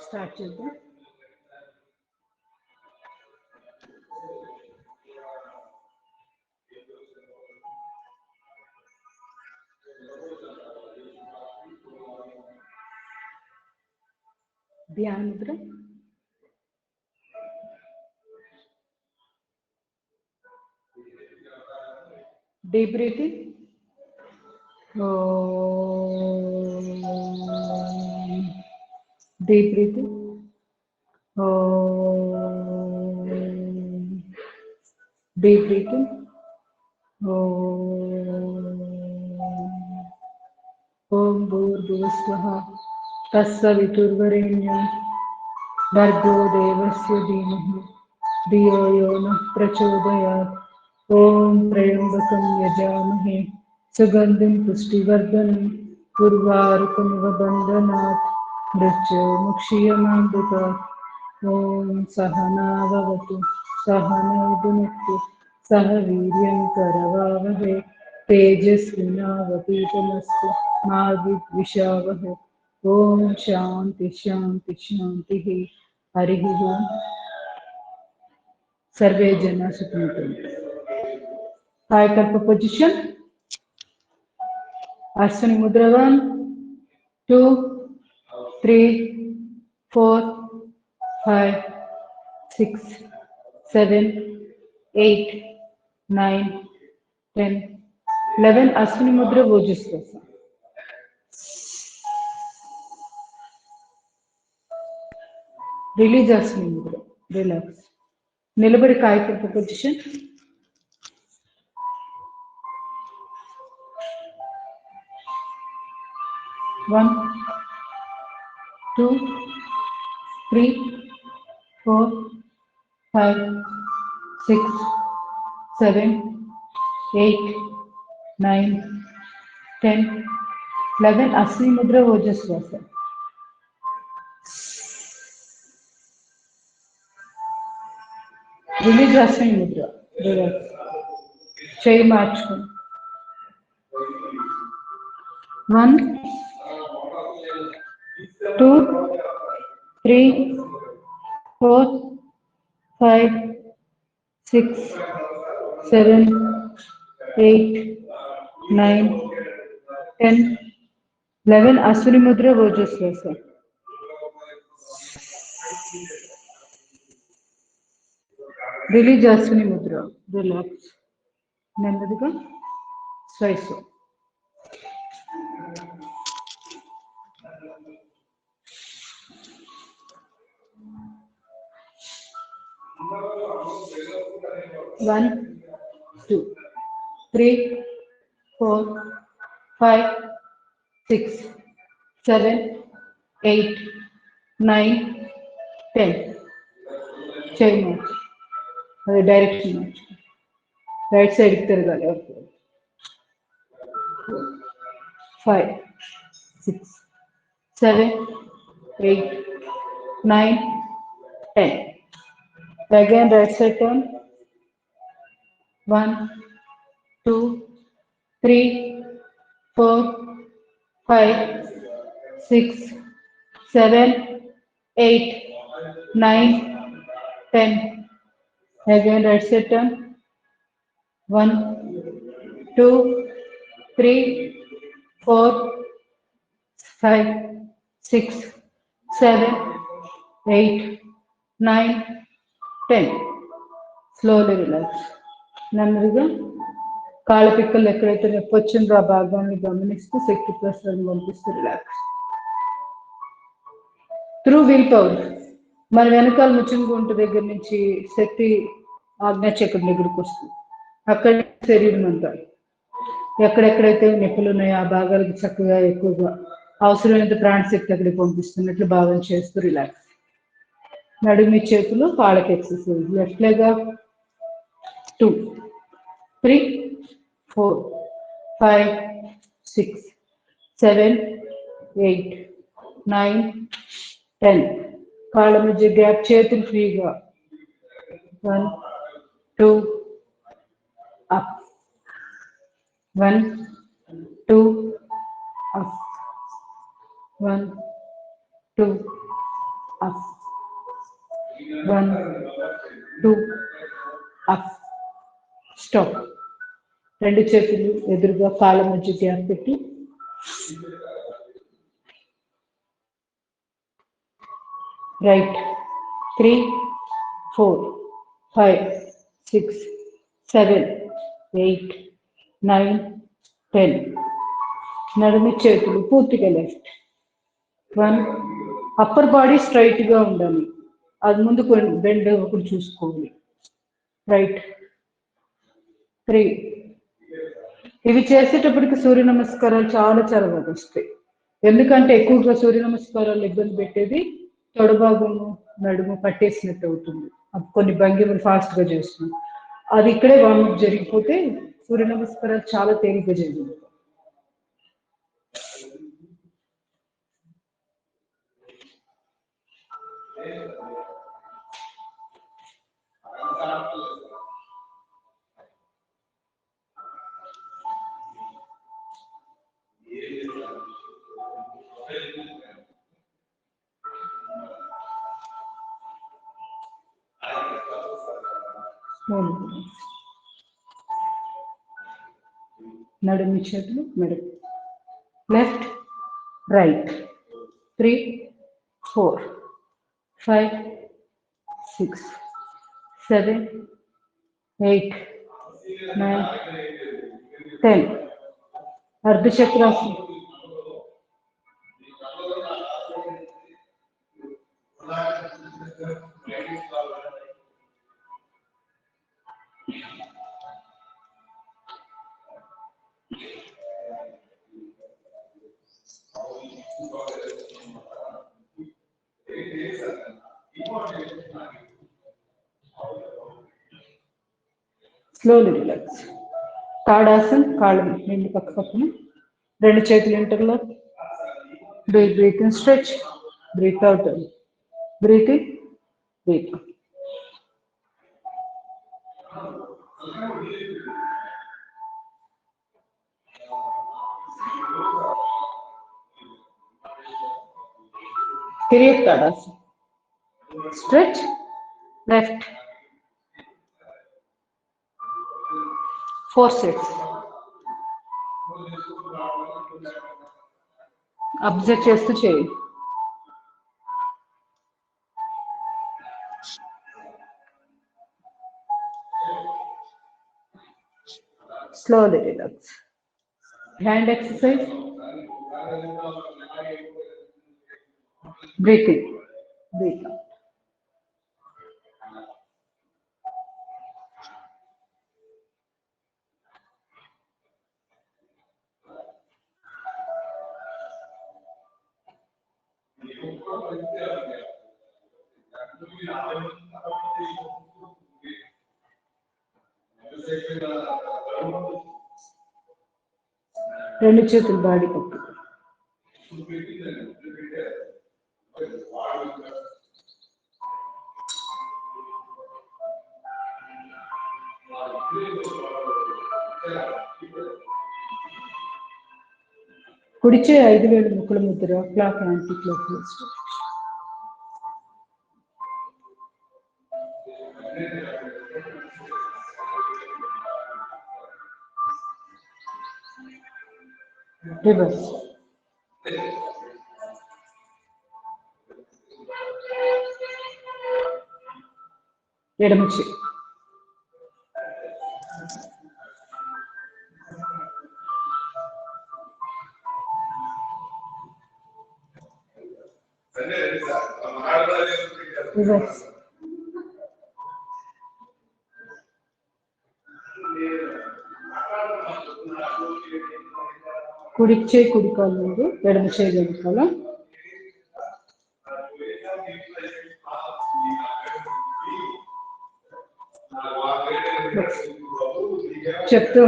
Start చేద్దాం. ధ్యాన ముద్ర. Deep breathing. Deep breathing. Deep breathing. ఓం భూర్భువస్వః తత్సవితుర్వరేण्यं భర్గో దేవస్య ధీమహి ధియో యో నః ప్రచోదయాత్. ఓం త్రయంబకం యజామహే సుగంధిం పుష్టివర్ధనం ఉర్వారుకమివ బంధనాత్ మృత్యోర్ముక్షీయమామృతాత్. ఓం సహనా భవతు సహనౌ భునక్తు సహ వీర్యం కరవావహై తేజస్వినావధీతమస్తు మా విద్విషావహై. ఓం శాంతి శాంతి శాంతి. హరి ఓం. सर्वे जना सुखिनो भवन्तु. कायकल्प पोजिशन. अश्विनी मुद्रा 1 2 3 4 5 6 7 8 9 10 11. अश्विनी मुद्रा ओजस्वास. रिलीज अश्विनी मुद्रा. रिलैक्स. నిలబడి Kayakalp position. 1 2 3 4 5 6 7 8 9 10 11. Ashwini Mudra ఓజస్వాస. Release Ashwini Mudra. Relax. చేయి మార్చుకోండి. 1 2 3 4 5 6 7 8 9 10 11. అశ్విని ముద్ర ఓజస్వాస. రిలీజ్ అశ్విని ముద్ర. రిలాక్స్. నెమ్మదిగా శ్వాస. 1 2 3 4 5 6 7 8 9 10. చేయి మార్చు. అది డైరెక్షన్ మార్చు. రైట్ సైడ్కి తిరగాలి. 5 6 7 8 9 10. Again right side turn. 1 2 3 4 5 6 7 8 9 10. Again right side turn. 1 2 3 4 5 6 7 8 9 10. Slowly relax. నెమ్మదిగా కాళ్ళ పిక్కలు ఎక్కడైతే నొప్పి వచ్చిందో ఆ భాగాన్ని గమనిస్తూ శక్తి ప్రసాదం పంపిస్తూ రిలాక్స్. త్రూ విల్ పవర్ మన వెనకాల ముచ్చింగుంటు దగ్గర నుంచి శక్తి ఆజ్ఞాచక్రం దగ్గరికి వస్తుంది. అక్కడ శరీరం అంతా ఎక్కడెక్కడైతే నొప్పులు ఉన్నాయో ఆ భాగాలకు చక్కగా ఎక్కువగా అవసరమైనంత ప్రాణశక్తి అక్కడికి పంపిస్తున్నట్లు భావన చేస్తూ రిలాక్స్. నడుమి చేతులు కాళ్ళకి ఎక్సర్సైజ్. Left leg 2 3 4 5 6 7 8 9 10. కాళ్ళ మధ్య గ్యాప్. చేతులు ఫ్రీగా. 1 2 up. 1 2 up. 1 2 up 1 2 up stop. రెండు చేతులు ఎదురుగా కాళ్ళ మధ్య గ్యాప్ పెట్టి రైట్ 3 4 5 6 7 8 9 10. నడుము చేతులు పూర్తిగా లెఫ్ట్ 1. అప్పర్ బాడీ స్ట్రైట్ గా ఉండాలి, అది ముందుకు బెండ్ అవ్వకుండా చూసుకోవాలి. రైట్ 3. ఇవి చేసేటప్పటికి సూర్య నమస్కారాలు చాలా చాలా బాగా వస్తాయి. ఎందుకంటే ఎక్కువగా సూర్య నమస్కారాలు ఇబ్బంది పెట్టేది తొడభాగము నడుము పట్టేసినట్టు అవుతుంది. కొన్ని భంగిమలు ఫాస్ట్ గా చేస్తున్నాం, అది ఇక్కడే వార్మప్ జరిగిపోతే సూర్య నమస్కారాలు చాలా తేలిగ్గా జరిగింది. నడుము చేతులు మెడ లెఫ్ట్ రైట్ 3 4 5 6 7 8 9 10. అర్ధచక్రాసనం. Slowly relax. తాడాసన్, కాళ్ళు రెండు పక్క పక్కన, రెండు చేతులు interlock. Breathe in, stretch, breathe out, breathe in, breath out. తిరిగి తాడాసన్, స్ట్రెచ్ లెఫ్ట్ 4 sets. అబ్జర్వ్ చేస్తూ చేయండి. Slowly relax. Hand exercise. Breathe in, breathe out. రెండు చేతులు బాడీ పట్టు. కుడిచే 5 వేలు ముక్కుల ముద్ర, clock anti clock vice. Reverse. ఎడమ చేయి. రివర్స్. కుడి చేయి కుడి కాలు ముందు, ఎడమ చేయి వెనకాల. చెప్తూ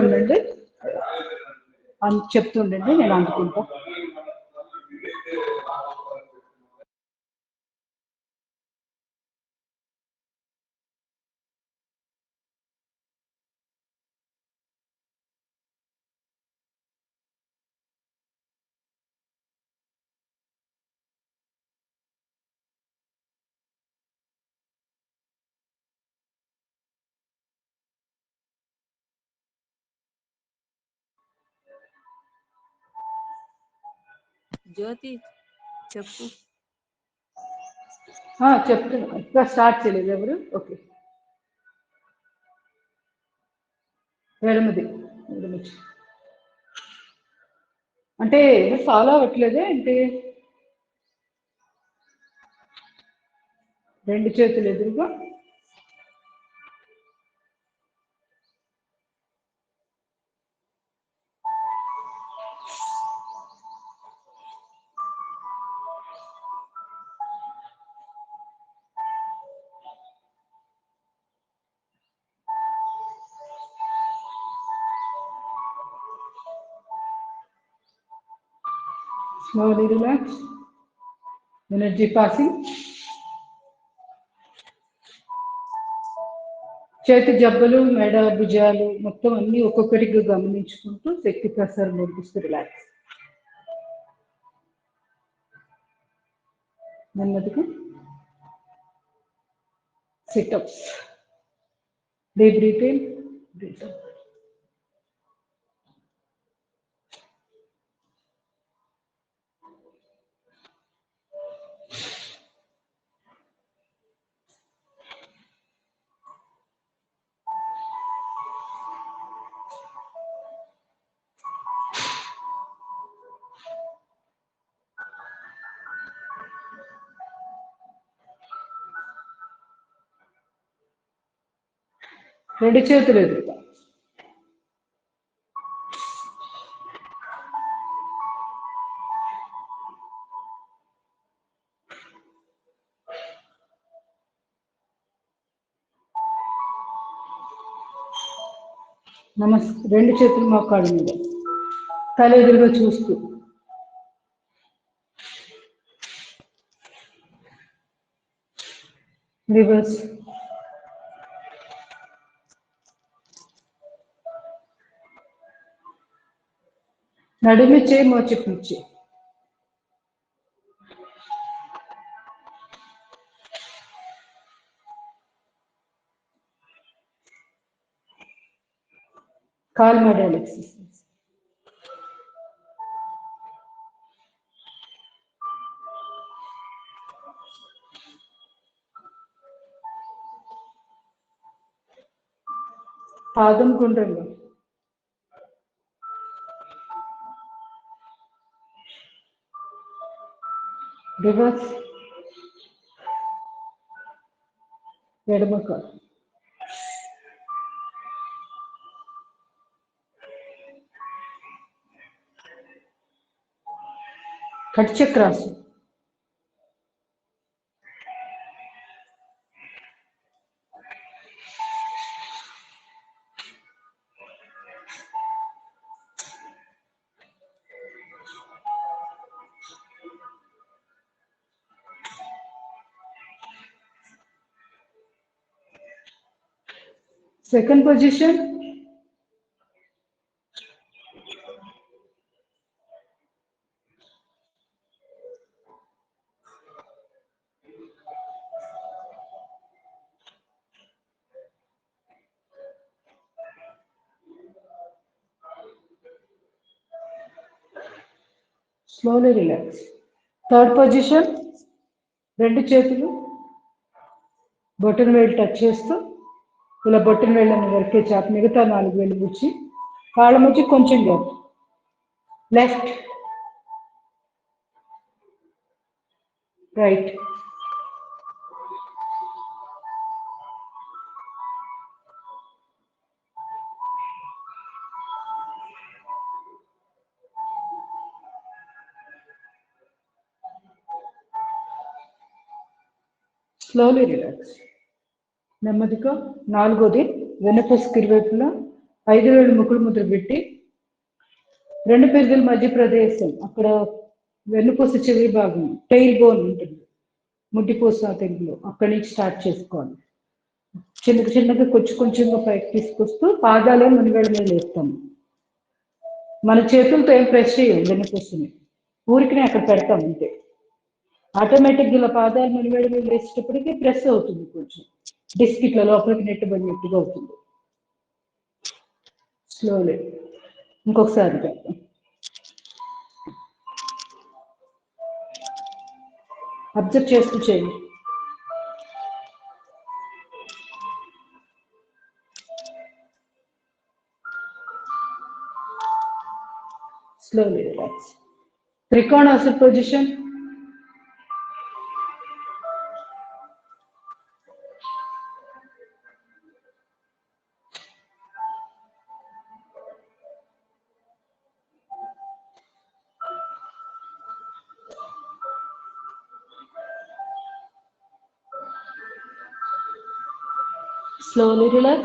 ఉండండి, నేను అనుకుంటా. జ్యోతి చెప్పు. చెప్తున్నా, ఇంకా స్టార్ట్ చేయలేదు ఎవరు. ఓకే, ఎడమది. అంటే ఫాలో అవ్వట్లేదే అంటే రెండు చేతులు ఎదురుగా, slowly relax, energy passing. చేతి జబ్బలు, మెడ, భుజాలు మొత్తం అన్ని ఒక్కొక్కటిగా గమనించుకుంటూ శక్తి ప్రసారం నేర్పిస్తూ రిలాక్స్. నెమ్మదిగా situps, deep breath in, breath out. రెండు చేతులు ఎదురుగా, రెండు చేతులు మోకాళ్ళ మీద, తల ఎదురుగా చూస్తూ. రివర్స్. నడుమిచ్చే, మోచిపిచ్చే. కాల్ మోడల్ ఎక్సర్సైజ్. పాదం గుండ్రంగా, రివర్స్. ఎడమ కాలు, కట్ చక్రాసు. Second position, slowly relax. Third position, రెండు చేతులు బొటన వేలు టచ్ చేస్తూ ఇలా బొటన వేళ్ళని వరకే చాపి మిగతా 4 వేలు ముచ్చి కాళ్ళ మధ్య కొంచెం gap. Left, right. Slowly relax. నెమ్మదిగా నాలుగోది, వెన్నపూసకి ఇరువైపులా 5 వేలు ముక్కుడు ముద్ర పెట్టి 2 పెదవుల మధ్య ప్రదేశం, అక్కడ వెన్నుపూస చివరి భాగం టెయిల్ బోన్ ఉంటుంది, ముడ్డిపూస తెలుగులో, అక్కడి నుంచి స్టార్ట్ చేసుకోవాలి. చిన్నగా కొంచెంగా పైకి తీసుకొస్తూ పాదాలే మునివేళ్ళ మీద వేస్తాము. మన చేతులతో ఏం ప్రెస్ చేయం వెన్నుపూసని, ఊరికినే అక్కడ పెడతాం అంతే. ఆటోమేటిక్గా ఇలా పాదాలు మునివేళ్ళ మీద వేసేటప్పటికి ప్రెస్ అవుతుంది, కొంచెం డిస్క్ ఇట్లా లోపలికి నెట్టబడినట్టుగా అవుతుంది. స్లోలీ ఇంకొకసారి పెడతాం. అబ్జర్వ్ చేస్తూ చేయండి. Slowly relax. Trikonasana position. Slowly relax.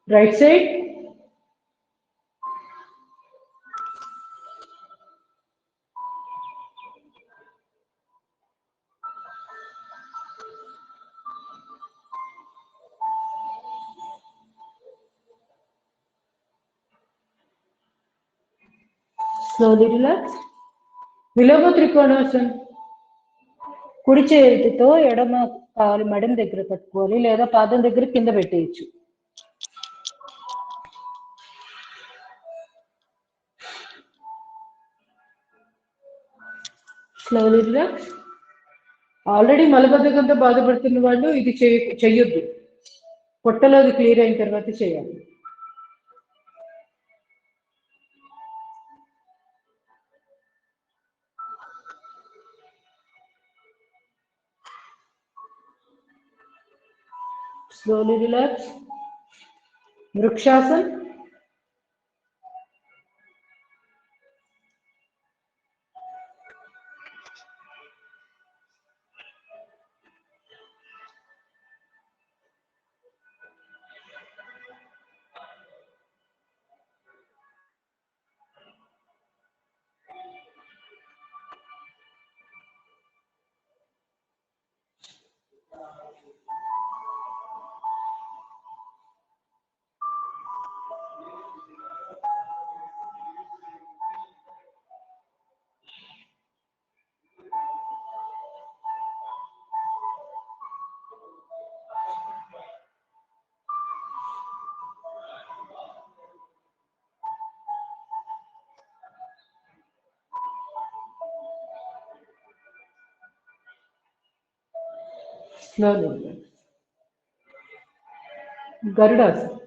Right side. Slowly relax. విలోమ త్రికోణాసన్. కుడి చేతితో ఎడమ కాలు మెడమ దగ్గర పట్టుకోవాలి లేదా పాదం దగ్గర కింద పెట్టేయచ్చు. Slowly relax. ఆల్రెడీ మలబద్ధకంతో బాధపడుతున్న వాళ్ళు ఇది చెయ్యొద్దు. పొట్టలో అది క్లియర్ అయిన తర్వాత చేయాలి. Slowly relax. Vrikshasana. Slowly relax. Garudasana.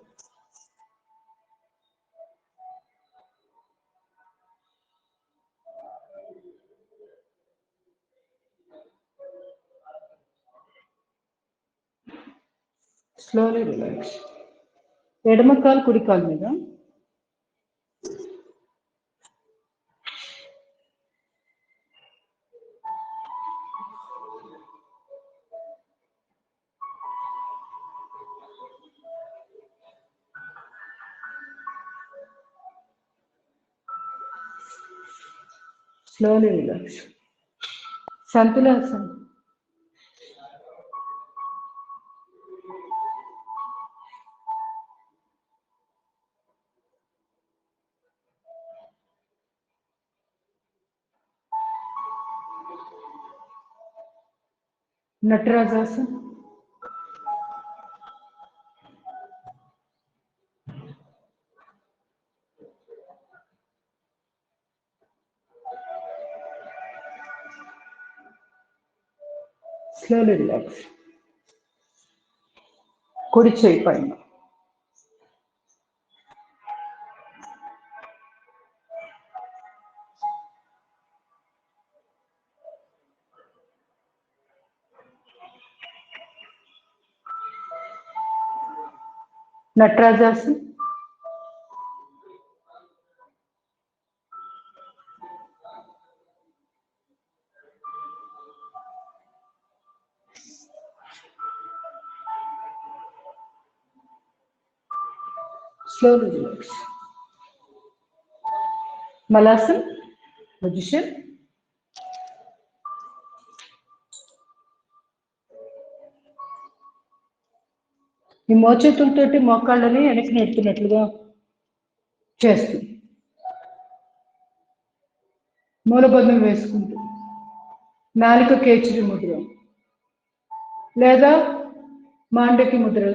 Slowly relax. ఎడమ కాలు కుడి కాలు మీద. Slowly relax. Santulasana. Natarajasana. Slowly relax. కుడి చేయి పైన. Natarajasana. Slowly relax. Malasana position. ఈ మోచేతులతోటి మోకాళ్ళని వెనక్కి నెడుతున్నట్లుగా చేస్తుంది. మూలబంధం వేసుకుంటూ నాలుక కేచరి ముద్ర లేదా మాండకి ముద్ర,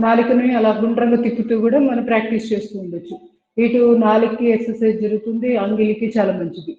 నాలుకని అలా గుండ్రంగా తిప్పుతూ కూడా మనం ప్రాక్టీస్ చేస్తూ ఉండొచ్చు. ఇటు నాలుగుకి ఎక్సర్సైజ్ జరుగుతుంది, అంగిలికి చాలా మంచిది.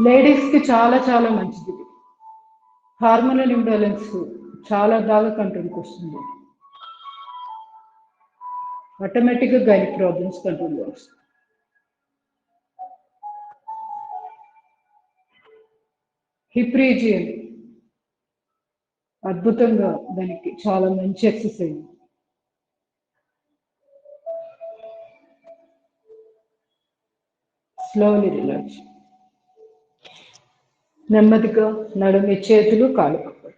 లేడీస్ కి చాలా చాలా మంచిది. హార్మోనల్ ఇంబ్యాలెన్స్ చాలా బాగా కంట్రోల్కి వస్తుంది. ఆటోమేటిక్గా గైనిక్ ప్రాబ్లమ్స్ కంట్రోల్లో వస్తుంది. హిప్ రీజియన్ అద్భుతంగా దానికి చాలా మంచి ఎక్సర్సైజ్. Slowly relax. నెమ్మదిగా నడుమి, చేతులు, కాళ్ళు కప్పండి.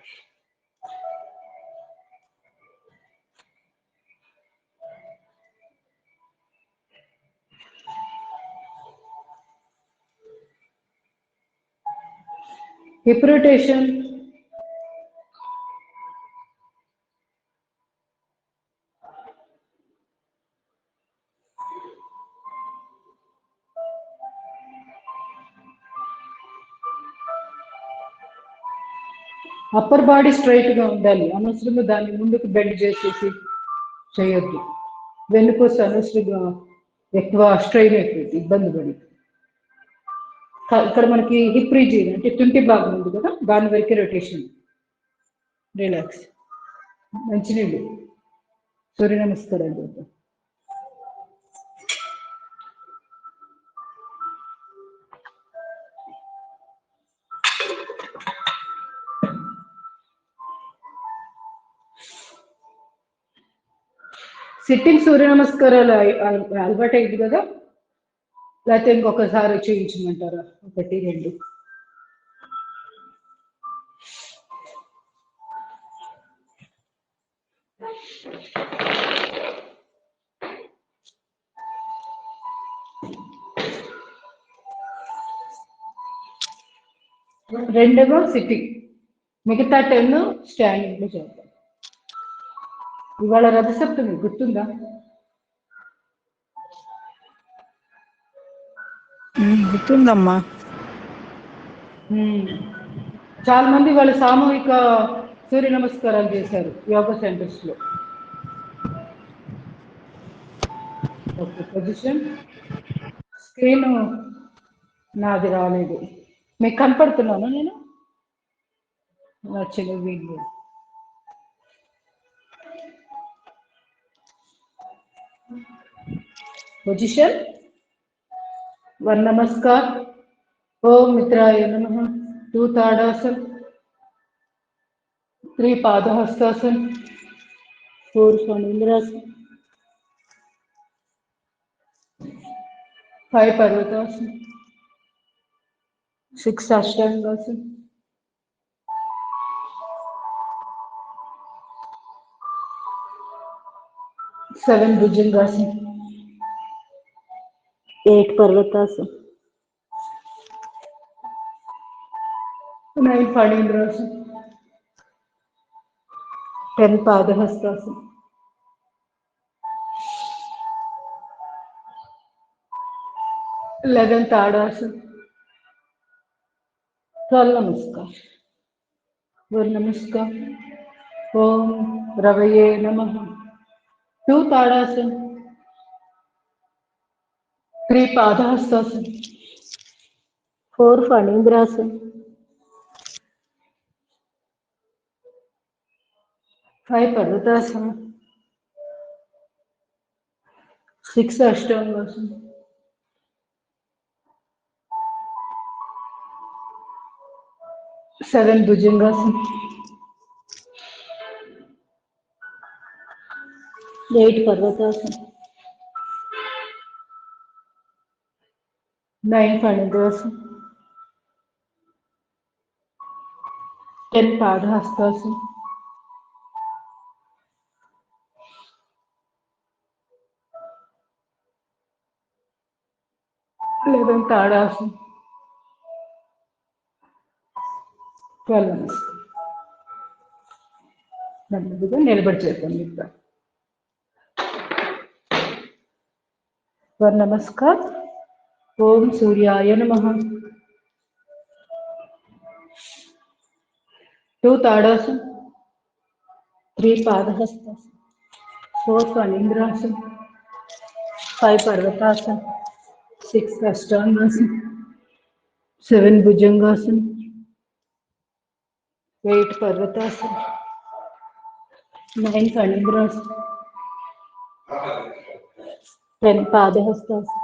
Hip rotation upper body straight గా ఉండాలి. అనవసరంగా దాన్ని ముందుకు బెండ్ చేసేసి చేయొద్దు. వెన్నుపూస అనవసరంగా ఎక్కువ స్ట్రెయిన్ అయిపోయింది, ఇబ్బంది పడి. ఇక్కడ మనకి హిప్ రీజియన్ అంటే తుంటి భాగం ఉంది కదా, దాని వరకే రొటేషన్. రిలాక్స్. మంచినీళ్ళు, సూర్య నమస్కారాలు చేద్దాం. సిట్టింగ్ సూర్య నమస్కారాలు అలవాటు అయింది కదా, లేకపోతే ఇంకొకసారి చేయించమంటారా? 1 2 రెండవ సిట్టింగ్, మిగతా 10 స్టాండింగ్ లో చేద్దాం. ఇవాళ రథసప్తమి గుర్తుందా? గుర్తుందమ్మా. చాలా మంది వాళ్ళ సామూహిక సూర్య నమస్కారాలు చేశారు యోగా సెంటర్స్ లో. Okay, position. స్క్రీన్ నాది రాలేదు, మీకు కనపడుతున్నాను నేను? నచ్చలేదు వీడియో. పొజిషన్ 1 నమస్కార్, ఓం మిత్రాయ నమః, 2 తాడాసన్, 3 పాదహస్తాసన్, 4 ఫణీంద్రాసన్, 5 పర్వతాసన్, 6 అష్టాంగాసన్, 7 భుజంగాసన్, 8 పర్వతాసన్, 9 ఫణీంద్రాసన్, 10 పాదహస్తాసన్, 11 తాడాసన్, 12 नमस्कार. 1 नमस्कार, ओम रवये नमः, 2 ताड़ासन, 3 पादहस्तासन, 4 फणींद्रासन, 5 पर्वतासन, 6 अष्टांगासन, 7 भुजंगासन, 8 पर्वतासन, 9 फणींद्रासन, 10 पादहस्तासन, 11 ताड़ासन, 12 नमस्कार. నెమ్మదిగా నిలబడి చేద్దాం. ఇంకా 1 नमस्कार, ओम सूर्याय नमः, 2 ताड़ासन, 3 पादहस्तासन, 4 फणींद्रासन, 5 पर्वतासन, 6 अष्टांगासन, 7 Bhujangasana, 8 Parvatasana, 9 Panigrasana, 10 Padahastasana,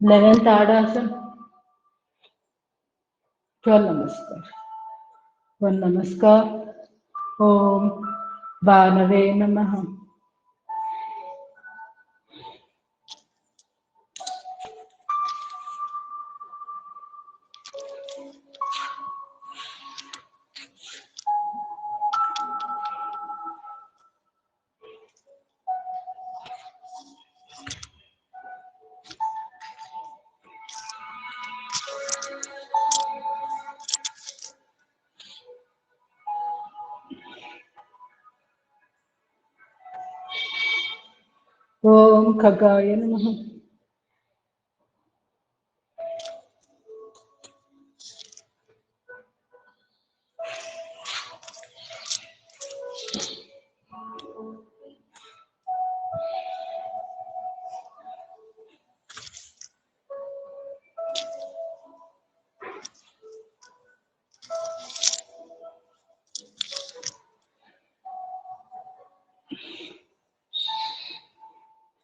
11 Tadasana, 12 Namaskar. 1 Namaskar. Om Vanave Namaha. Om Khagaya Namaha.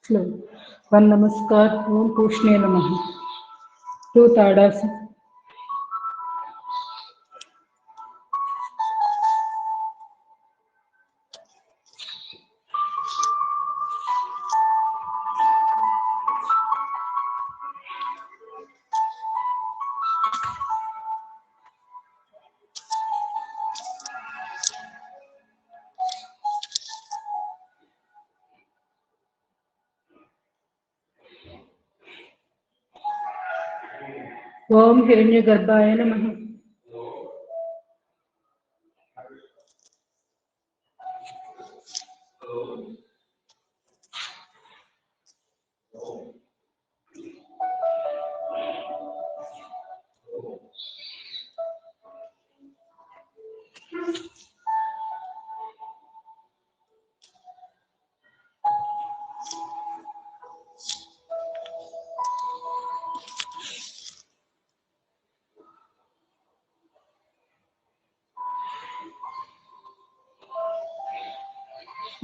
Slow. 1 Namaskar. Om Pushne Namaha. 2 Tadasana. Om Hiranyagarbhaya Namaha.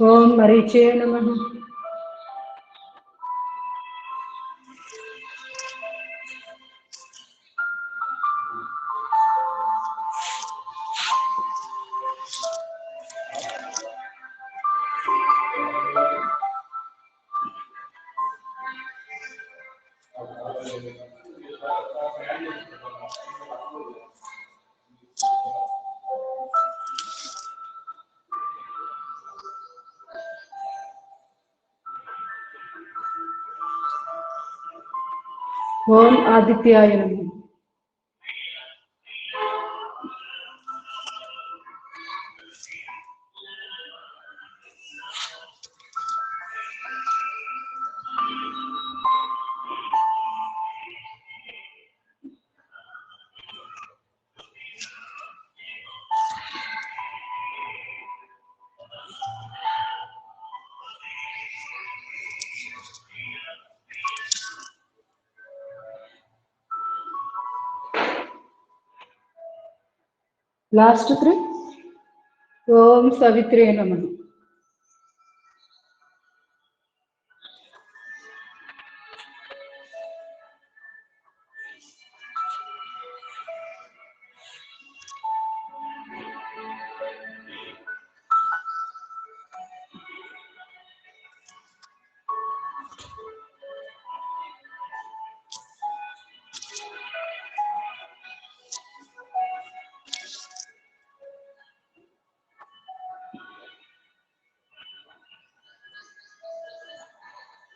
Om Marichaya Namaha. Om Adityaya Namaha. Last 3. Om Savitre Namaha.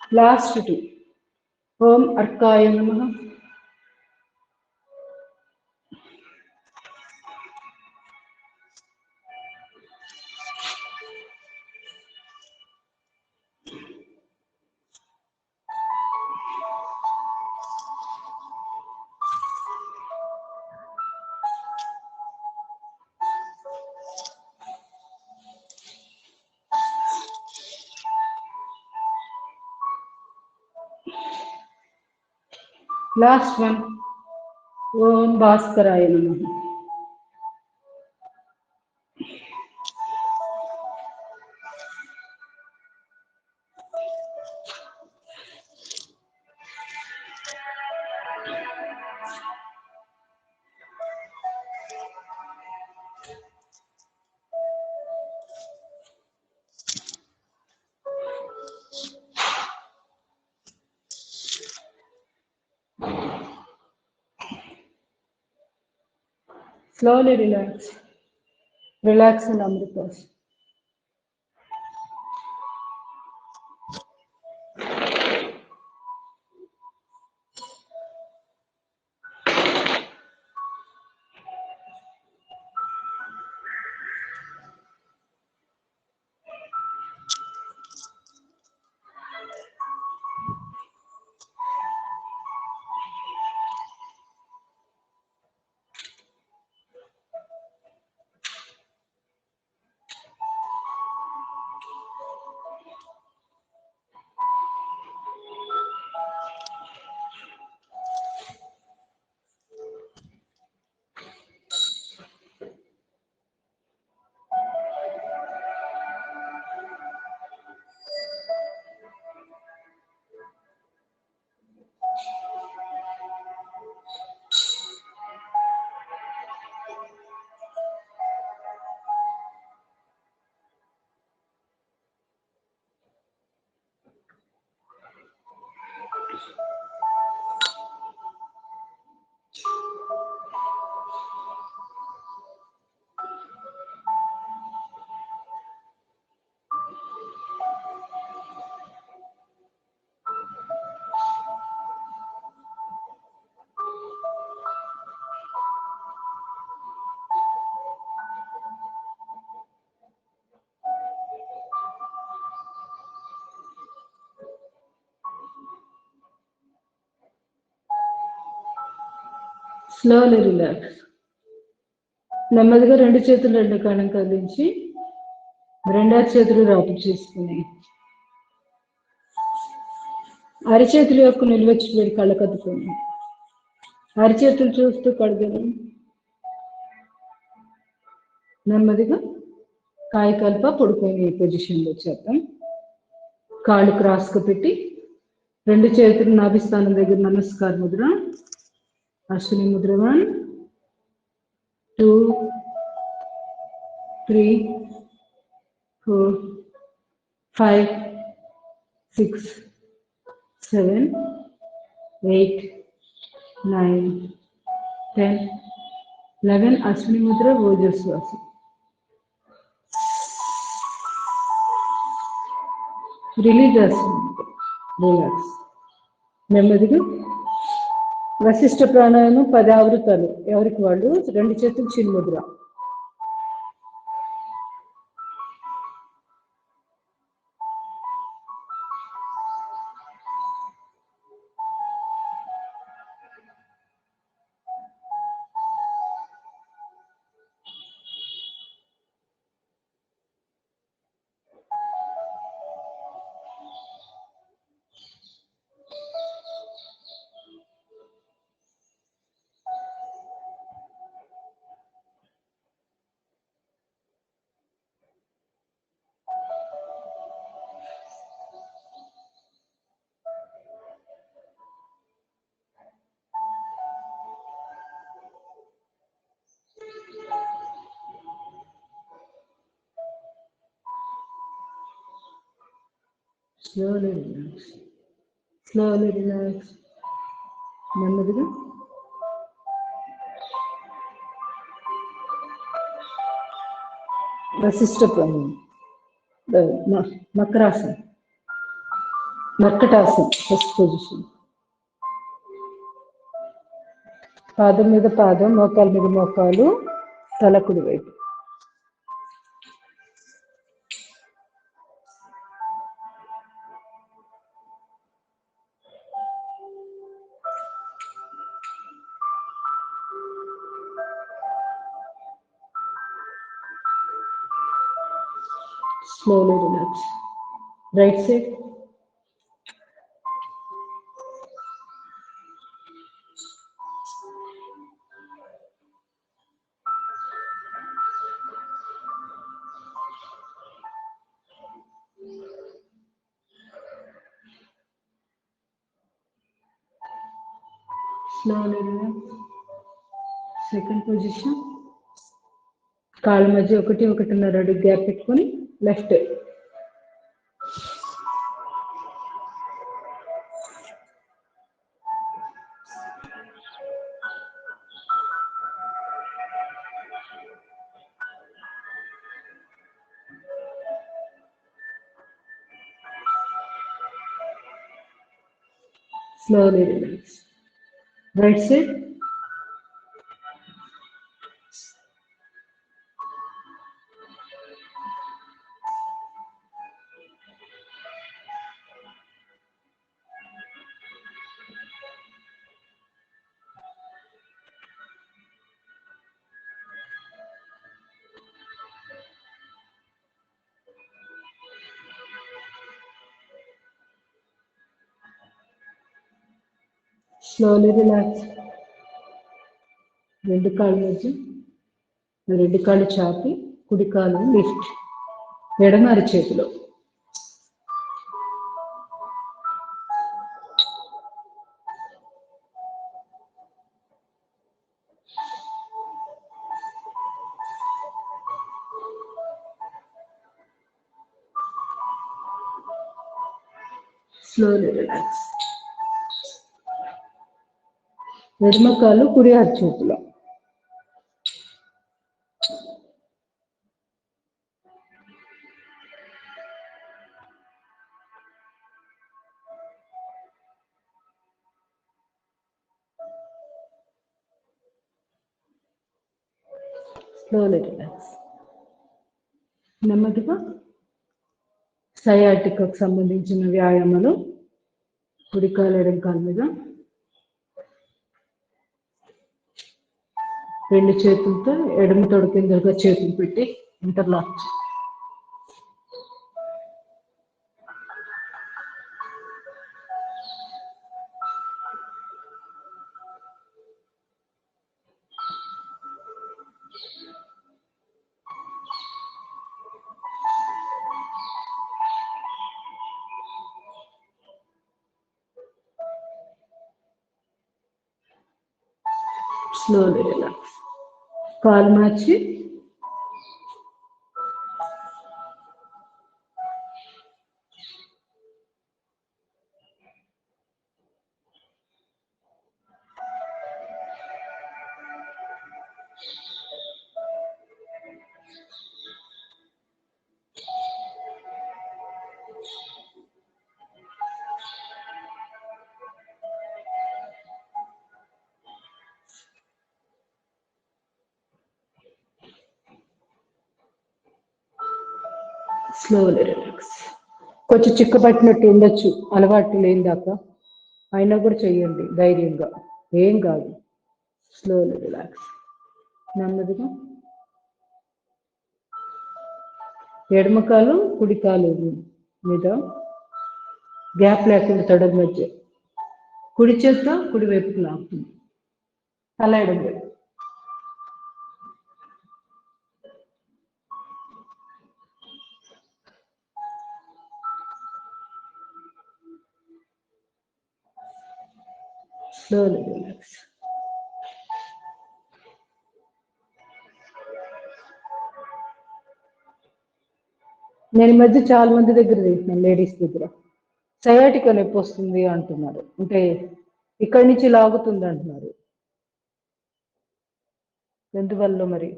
Last 2. Om Arkaya Namaha. Last one. Om Bhaskaraya Namaha. Slowly relax. Relax in Amritas. Slowly relax. నెమ్మదిగా రెండు చేతులు రెండు కాళ్ళం కదిలించి రెండో చేతులు రాపు చేసుకుని అరిచేతుల యొక్క నిలువచ్చి వేడి కళ్ళ కద్దుకొని అరిచేతులు చూస్తూ కడగడం నెమ్మదిగా కాయకల్ప పడుకొని ఈ పొజిషన్లో చేద్దాం. కాళ్ళు క్రాస్గా పెట్టి రెండు చేతులు నాభిస్థానం దగ్గర నమస్కార ముద్ర, అశ్విని ముద్ర 1 2 3 4 5 6 7 8 9 10 11 అశ్విని ముద్ర ఓజస్వాసం. Release Ashwini relax. నెమ్మదిగా వశిష్ఠ ప్రాణాయామం 10 ఆవృతాలు ఎవరికి వాళ్ళు రెండు చేతులు చిన్న Mudra. Slowly relax. Slowly relax. నెమ్మదిగా వశిష్ఠ ప్రాణాయామం మకరాసన మర్కటాసన ఫస్ట్ పొజిషన్. పాదం మీద పాదం, మోకాల మీద మోకాలు, తలకుడి వైపు. Slowly relax. Right side. Slowly second position. కాళ్ళ మధ్య 1-1.5 అడుగు గ్యాప్ పెట్టుకొని left. Slowly relax. Right side. Slowly relax. రెండు కాళ్ళు మధ్య రెండు కాళ్ళు చాపి కుడి కాలు లిఫ్ట్. ఎడమ అరచేతిలో. Slowly relax. ఎడమ కాలు కుడి అరచేతిలో. Slowly relax. నెమ్మదిగా సయాటికాకు సంబంధించిన వ్యాయామాలు కుడి కాలు ఎడమ కాలు మీద రెండు చేతులతో ఎడమ తొడ కిందగా చేతులు పెట్టి ఇంటర్లాక్. Slowly relax. కాలు మార్చి స్లోలీ రిలాక్స్. కొంచెం చిక్కబట్టినట్టు ఉండొచ్చు అలవాటు లేని దాకా, అయినా కూడా చెయ్యండి ధైర్యంగా, ఏం కాదు. Slowly relax. నెమ్మదిగా ఎడమ కాలు కుడి కాలు మీద గ్యాప్ లేకుండా తొడ మధ్య కుడి చేత కుడి వైపుకు లాగుతుంది. తల ఎడమ వైపు. Slowly relax. నేను ఈ మధ్య చాలా మంది దగ్గర చూస్తున్నాను, లేడీస్ దగ్గర సయాటికా నొప్పి వస్తుంది అంటున్నారు, అంటే ఇక్కడి నుంచి లాగుతుంది అంటున్నారు. ఎందువల్ల మరి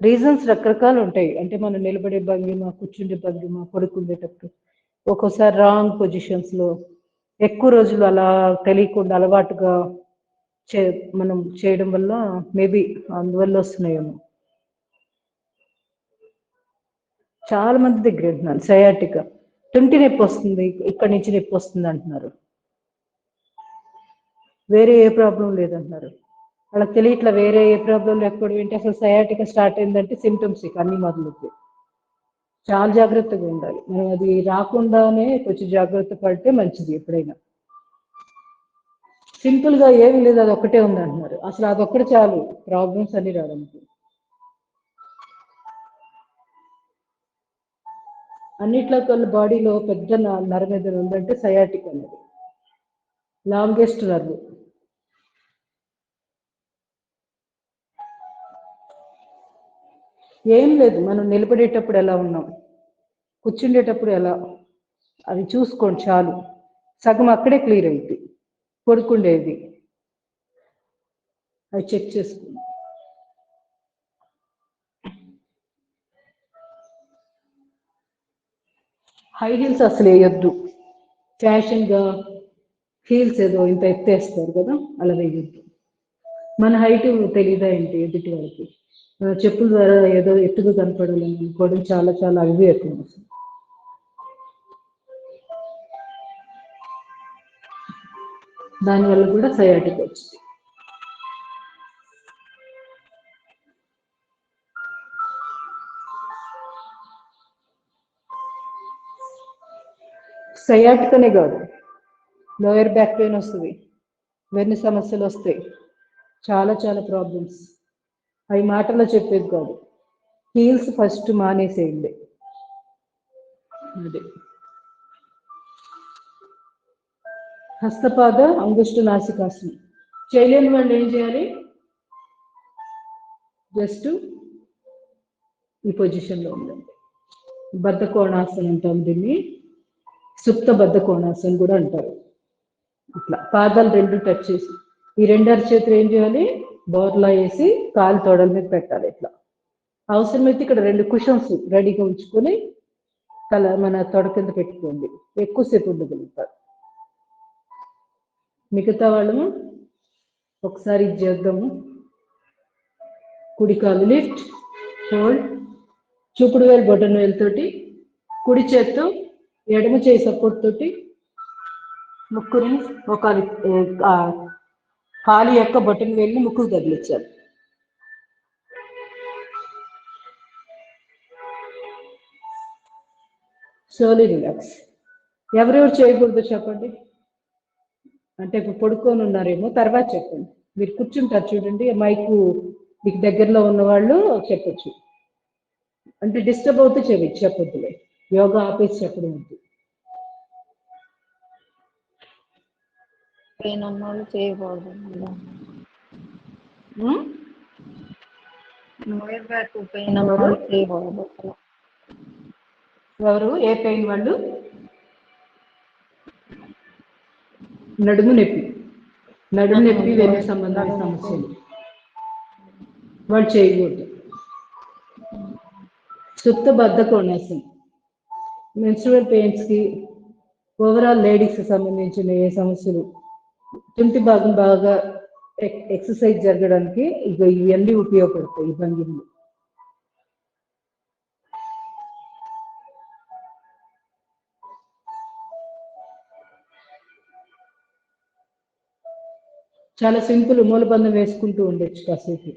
రీజన్స్ రకరకాలు ఉంటాయి. అంటే మనం నిలబడే భంగిమ, కూర్చుండే భంగిమ, పడుకుండేటప్పుడు ఒక్కోసారి రాంగ్ పొజిషన్స్లో ఎక్కువ రోజులు అలా తెలియకుండా అలవాటుగా మనం చేయడం వల్ల మేబీ అందువల్ల వస్తున్నాయేమో. చాలా మంది దగ్గర అంటున్నాను సయాటికా, తుంటి నొప్పి వస్తుంది, ఇక్కడి నుంచి నొప్పి వస్తుంది అంటున్నారు, వేరే ఏ ప్రాబ్లం లేదంటున్నారు. వాళ్ళకి తెలియట్లా వేరే ఏ ప్రాబ్లం లేకపోవడం ఏంటి, అసలు సయాటికా స్టార్ట్ అయిందంటే సిమ్టమ్స్ ఇక అన్ని మొదలుకి. చాలా జాగ్రత్తగా ఉండాలి మనం, అది రాకుండానే కొంచెం జాగ్రత్త పడితే మంచిది. ఎప్పుడైనా సింపుల్గా ఏమి లేదు, అది ఒక్కటే ఉంది అంటున్నారు, అసలు అదొక్కటి చాలు ప్రాబ్లమ్స్ అన్ని రావడానికి. అన్నిట్లో కన్నా బాడీలో పెద్ద నరం ఏదైనా ఉందంటే సయాటిక్ అనేది, లాంగెస్ట్ నర్వ్. ఏం లేదు, మనం నిలబడేటప్పుడు ఎలా ఉన్నాం, కూర్చుండేటప్పుడు ఎలా, అది చూసుకోండి చాలు. సగం అక్కడే క్లియర్ అయింది. పడుకుండేది అది చెక్ చేసుకోండి. హై హీల్స్ అసలు వేయొద్దు. ఫ్యాషన్గా హీల్స్ ఏదో ఇంత ఎత్తేస్తారు కదా, అలా వేయొద్దు. మన హైట్ తెలీదా ఏంటి ఎదుటి వాళ్ళకి? చెప్పుల ద్వారా ఏదో ఎత్తుగా కనపడాలని అనుకోవడం చాలా చాలా అవివేకం అసలు. దానివల్ల కూడా సయాటిక్ వచ్చింది. సయాటిక్ అనే కాదు, లోయర్ బ్యాక్ పెయిన్ వస్తుంది, వెన్ను సమస్యలు వస్తాయి, చాలా చాలా ప్రాబ్లమ్స్. అవి మాటల్లో చెప్పేది కాదు. హీల్స్ ఫస్ట్ మానేసేయండి. అదే హస్తపాద అంగుష్ట నాసికాసనం చేయలేని వాళ్ళు ఏం చేయాలి? జస్ట్ ఈ పొజిషన్లో ఉండండి. బద్ధ కోణాసనం అంటాం దీన్ని, సుప్త బద్ధ కోణాసనం కూడా అంటారు. ఇట్లా పాదాలు రెండు టచ్ చేసి ఈ రెండు అరచేతులు ఏం చేయాలి? బోర్లా వేసి కాలు తొడల మీద పెట్టాలి. ఇట్లా అవసరమైతే ఇక్కడ రెండు కుషన్స్ రెడీగా ఉంచుకొని మన తొడ కింద పెట్టుకోండి, ఎక్కువసేపు ఉండగలుగుతారు. మిగతా వాళ్ళము ఒకసారి ఇది చేద్దాము. కుడి కాలు లిఫ్ట్, హోల్డ్, చూపుడు వేలు బొటన వేలుతోటి, కుడి చేత్తో ఎడమ చేయి సపోర్ట్ తోటి ముక్కుని ఒక కాలు యొక్క బొటన వేలుని ముక్కుకు తగిలించాలి. Slowly relax. ఎవరెవరు చేయకూడదు చెప్పండి. అంటే ఇప్పుడు పడుకొని ఉన్నారేమో, తర్వాత చెప్పండి. మీరు కూర్చుంటారు చూడండి, మైకు మీకు దగ్గరలో ఉన్న వాళ్ళు చెప్పచ్చు. అంటే డిస్టర్బ్ అవుతూ చెప్పొద్దులే, యోగా ఆపేసి చెప్పడం వద్దు. పెయిన్ ఉన్నోళ్ళు చేయకూడదు. లోయర్ బ్యాక్ పెయిన్ ఉన్నోళ్ళు చేయకూడదు. ఎవరు? ఏ పెయిన్ వాళ్ళు? నడుము నొప్పి, నడుము నొప్పి వెన్ను సంబంధమైన సమస్యలు వాళ్ళు చేయకూడదు. సుప్త బద్ధ కోణాసనం మెన్స్ట్రువల్ పెయిన్స్ కి, ఓవరాల్ లేడీస్ సంబంధించిన ఏ సమస్యలు, తుంటి భాగం బాగా ఎక్సర్సైజ్ జరగడానికి ఇవన్నీ ఉపయోగపడతాయి. ఈ భంగిమలు చాలా సింపుల్. మూలబంధం వేసుకుంటూ ఉండొచ్చు కాసేపు.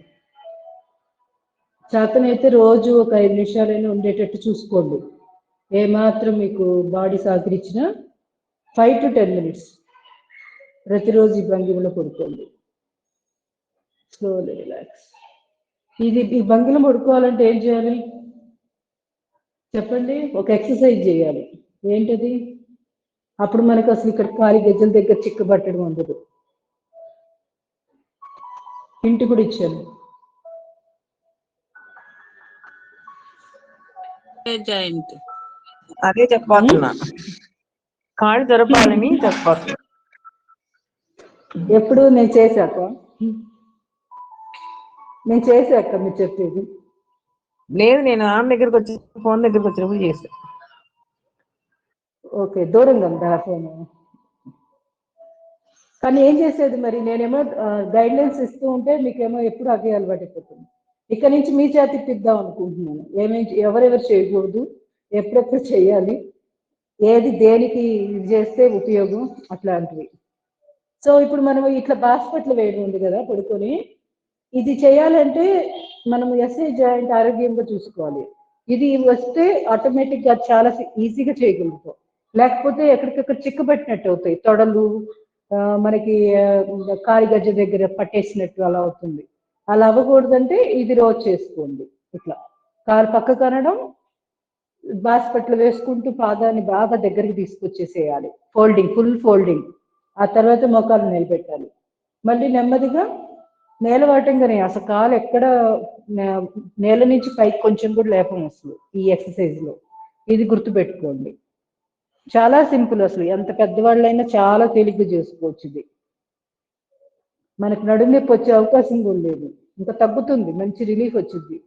చేతనైతే రోజు ఒక 5 నిమిషాలైనా ఉండేటట్టు చూసుకోండి. ఏమాత్రం మీకు బాడీ సహకరించినా 5 to 10 minutes ప్రతిరోజు ఈ భంగిమలో పడుకోండి. Slowly relax. ఈ భంగిలో పడుకోవాలంటే ఏం చేయాలి చెప్పండి? ఒక ఎక్సర్సైజ్ చేయాలి. ఏంటది? అప్పుడు మనకు అసలు ఇక్కడ కాలి గజ్జల దగ్గర చిక్కబట్టడం ఉండదు. ఇంటి కూడా ఇచ్చాను. జాయింట్ అదే చెప్పబోతున్నా, కాళ్ళు జరపాలని చెప్పబోతున్నా. ఎప్పుడు నేను చేశాక మీరు చెప్పేది లేదు, నేను ఆమె దగ్గరకు వచ్చి ఫోన్ దగ్గరకు వచ్చినప్పుడు చేసా. ఓకే, దూరంగా ఉందా ఫోన్? కానీ ఏం చేసేది మరి? నేనేమో గైడ్ లైన్స్ ఇస్తూ ఉంటే మీకేమో ఎప్పుడు అదే అలవాటు అయిపోతుంది. ఇక్కడ నుంచి మీ చేతి ఇప్పిద్దాం అనుకుంటున్నాను. ఎవరెవరు చేయకూడదు, ఎప్పుడెప్పుడు చేయాలి, ఏది దేనికి ఇది చేస్తే ఉపయోగం, అట్లాంటివి. సో ఇప్పుడు మనం ఇట్లా బాస్కెట్లు వేయడం ఉంది కదా పడుకొని, ఇది చేయాలంటే మనం ఎస్ఏ జాయింట్ ఆరోగ్యంగా చూసుకోవాలి. ఇది వస్తే ఆటోమేటిక్గా చాలా ఈజీగా చేయగలుగుతాం. లేకపోతే ఎక్కడికక్కడ చిక్కబెట్టినట్టు అవుతాయి తొడలు, మనకి కాలి గజ్జ దగ్గర పట్టేసినట్టు అలా అవుతుంది. అలా అవ్వకూడదంటే ఇది రోజు చేసుకోండి. ఇట్లా కాలు పక్క కనడం, బాస్కెట్లు వేసుకుంటూ పాదాన్ని బాగా దగ్గరికి తీసుకొచ్చేసేయాలి. Folding, full folding. ఆ తర్వాత మోకాలు నిలబెట్టాలి. మళ్ళీ నెమ్మదిగా నేలవాటంగానే అసలు కాలు ఎక్కడ నేల నుంచి పైకి కొంచెం కూడా లేపం అసలు ఈ ఎక్సర్సైజ్ లో. ఇది గుర్తుపెట్టుకోండి. చాలా సింపుల్, అసలు ఎంత పెద్దవాళ్ళైనా చాలా తేలిగ్గా చేసుకోవచ్చు ఇది. మనకు నడుము నొప్పి వచ్చే అవకాశం కూడా లేదు, ఇంకా తగ్గుతుంది, మంచి రిలీఫ్ వచ్చింది.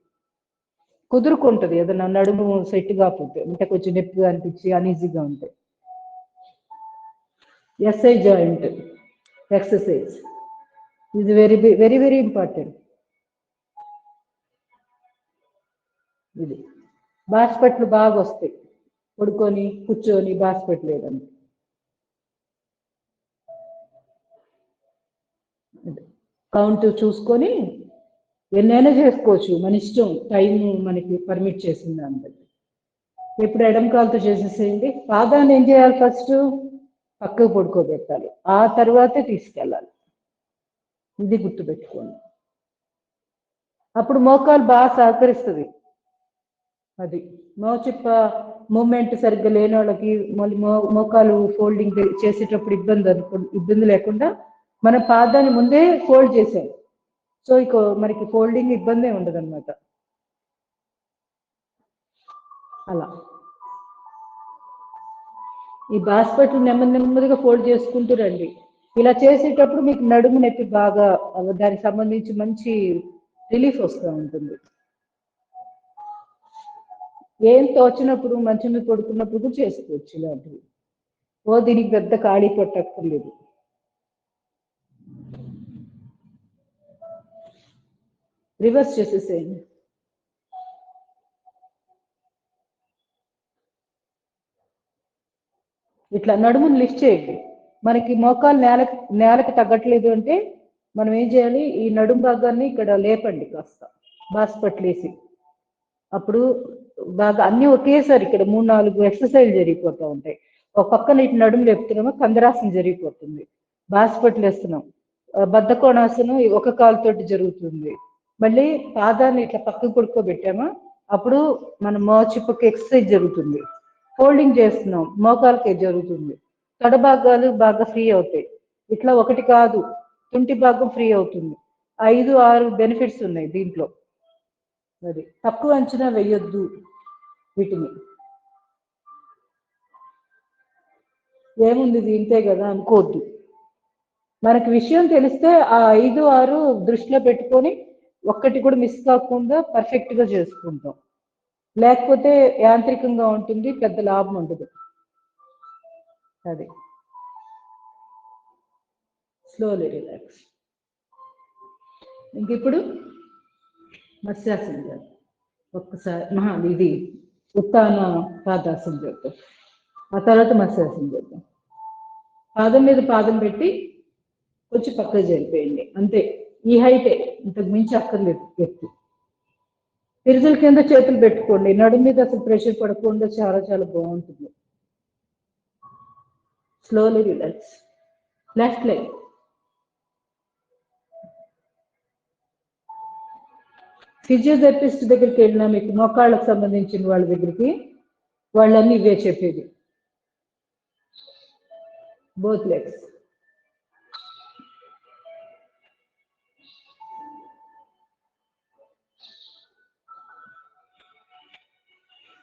కుదురుకుంటుంది ఏదైనా నడుము సెట్ కాకపోతే, అంటే కొంచెం నొప్పిగా అనిపించి అన్ఈజీగా ఉంటాయి. ఎస్ఐ జాయింట్ ఎక్సర్సైజ్ ఇది వెరీ వెరీ వెరీ ఇంపార్టెంట్. ఇది బాస్పెట్లు బాగా వస్తాయి, పడుకొని కూర్చొని బాస్పెట్ లేదని. కౌంట్ చూసుకొని ఎన్నైనా చేసుకోవచ్చు, మన ఇష్టం, టైం మనకి పర్మిట్ చేసింది దాన్ని బట్టి. ఇప్పుడు ఎడమ కాలుతో చేసేసేయండి. పాదాన్ని ఏం చేయాలి, ఫస్ట్ పక్కకు పడుకోబెట్టాలి, ఆ తర్వాతే తీసుకెళ్ళాలి. ఇది గుర్తుపెట్టుకోండి. అప్పుడు మోకాలు బాగా సహకరిస్తుంది. అది మోచిప్ప మూమెంట్ సరిగ్గా లేని వాళ్ళకి మళ్ళీ మోకాలు ఫోల్డింగ్ చేసేటప్పుడు ఇబ్బంది లేకుండా మన పాదాన్ని ముందే ఫోల్డ్ చేసాం, సో ఇక మనకి ఫోల్డింగ్ ఇబ్బంది ఉండదు అనమాట. అలా ఈ బాస్పెట్లు నెమ్మదిగా ఫోల్డ్ చేసుకుంటూ రండి. ఇలా చేసేటప్పుడు మీకు నడుము నొప్పి బాగా దానికి సంబంధించి మంచి రిలీఫ్ వస్తూ ఉంటుంది. ఏం తోచినప్పుడు మంచం మీద పడుకున్నప్పుడు చేసుకోవచ్చు ఇలాంటివి. దీనికి పెద్ద ఖాళీ పట్టక్కర్లేదు. రివర్స్ చేసేసేయండి. ఇట్లా నడుమును లిఫ్ట్ చేయండి. మనకి మోకాలు నేలకి తగ్గట్లేదు అంటే మనం ఏం చేయాలి, ఈ నడుము భాగాన్ని ఇక్కడ లేపండి కాస్త బాస్పట్లు వేసి. అప్పుడు బాగా అన్ని ఒకేసారి ఇక్కడ 3-4 ఎక్సర్సైజ్ జరిగిపోతూ ఉంటాయి. ఒక పక్కన ఇటు నడుము లేపుతున్నామో కందరాసనం జరిగిపోతుంది, బాస్పట్లు వేస్తున్నాం, బద్ధకోణాసనం ఒక కాలుతోటి జరుగుతుంది. మళ్ళీ పాదాన్ని ఇట్లా పక్కకు పడుకోబెట్టామా అప్పుడు మన మోచిప్పకి ఎక్సర్సైజ్ జరుగుతుంది. ఫోల్డింగ్ చేస్తున్నాం, మోకాలకి జరుగుతుంది, తొడభాగాలు బాగా ఫ్రీ అవుతాయి. ఇట్లా ఒకటి కాదు, తుంటి భాగం ఫ్రీ అవుతుంది. 5-6 బెనిఫిట్స్ ఉన్నాయి దీంట్లో. అది తక్కువ అంచనా వేయొద్దు వీటిని. ఏముంది ఇంతే కదా అనుకోవద్దు. మనకి విషయం తెలిస్తే ఆ 5-6 దృష్టిలో పెట్టుకొని ఒక్కటి కూడా మిస్ కాకుండా పర్ఫెక్ట్గా చేసుకుంటాం. లేకపోతే యాంత్రికంగా ఉంటుంది, పెద్ద లాభం ఉండదు. అది స్లోలీ రిలాక్స్. ఇంక ఇప్పుడు మత్స్యాసనం చేద్దాం ఒక్కసారి. ఇది ఉత్తాన పాదాసనం చేద్దాం, ఆ తర్వాత మత్స్యాసనం చేద్దాం. పాదం మీద పాదం పెట్టి కొంచెం పక్కకు జరిపేయండి, అంతే. ఈ హైటే, ఇంతకు మించి అక్కర్లేదు ఎత్తు. పిరుదుల కింద చేతులు పెట్టుకోండి, నడుము మీద అసలు ప్రెషర్ పడకుండా చాలా చాలా బాగుంటుంది. Slowly relax. Left leg. Physiotherapist దగ్గరికి వెళ్ళినా మీకు మోకాళ్ళకు సంబంధించిన వాళ్ళ దగ్గరికి, వాళ్ళన్నీ ఇవే చెప్పేది. Both legs.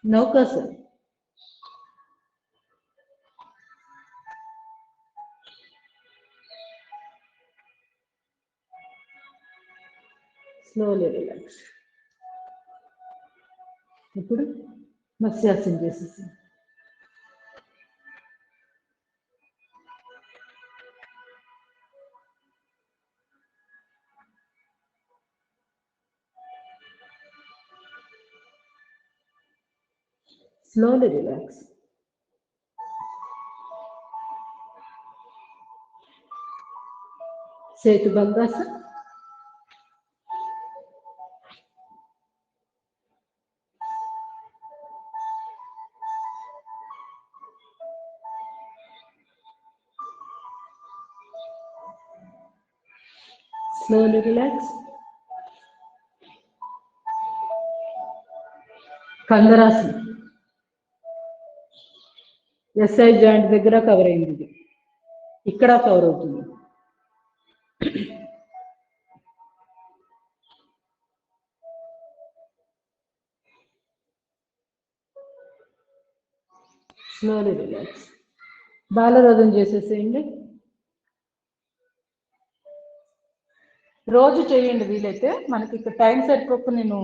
నౌకాసన్. Slowly relax. ఇప్పుడు మత్స్యాసనం చేసేసి slowly relax. Setu Bandhasana. Slowly relax. Kandarasana. SI joint దగ్గర కవర్ అయింది, ఇక్కడ కవర్ అవుతుంది. Slowly relax. బాలరోధం చేసేసేయండి. రోజు చేయండి వీలైతే. మనకి ఇక్కడ టైం సరిపోక నేను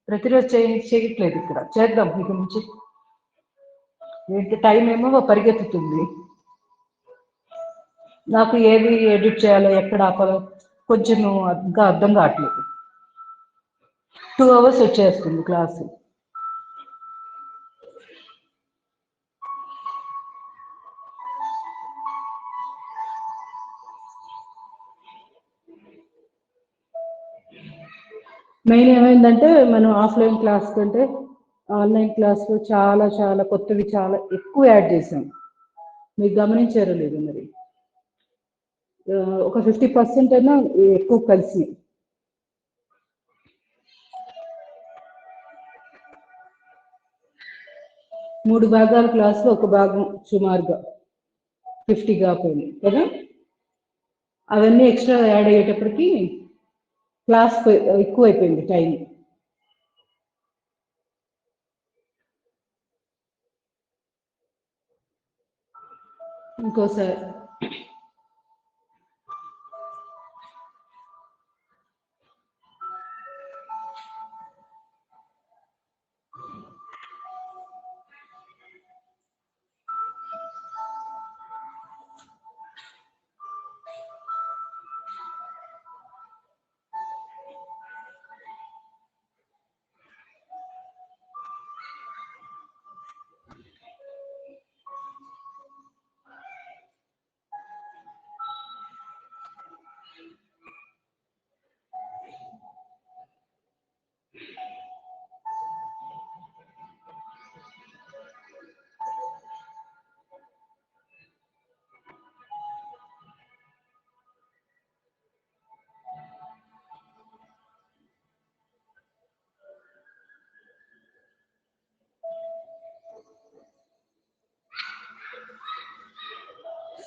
ప్రతిరోజు చేయట్లేదు. ఇక్కడ చేద్దాం ఇక నుంచి. ఏంటి టైం ఏమో పరిగెత్తుతుంది. నాకు ఏది ఎడిట్ చేయాలో ఎక్కడ ఆపాలో కొంచెం ఇంకా అర్థం కావట్లేదు. 2 hours వచ్చేస్తుంది క్లాసు. మెయిన్ ఏమైందంటే మనం ఆఫ్లైన్ క్లాస్ కంటే ఆన్లైన్ క్లాస్లో చాలా చాలా కొత్తవి చాలా ఎక్కువ యాడ్ చేసాం. మీరు గమనించారో లేదు మరి. ఒక 50% అయినా ఎక్కువ కలిసి. మూడు భాగాల క్లాసులో ఒక భాగం సుమారుగా 50 కాకపోయింది కదా. అవన్నీ ఎక్స్ట్రా యాడ్ అయ్యేటప్పటికి క్లాస్ ఎక్కువ అయిపోయింది టైం. ఇంకోసారి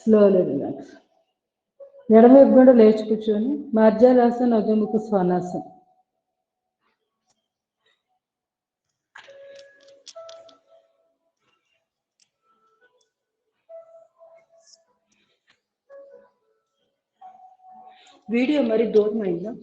స్లోలీ రిలాక్స్. ఎడమవైపు కూడా లేచి కూర్చొని మార్జాలాసన్, అధోముఖ స్వానాసన్. వీడియో మరి దూరం అయిందా?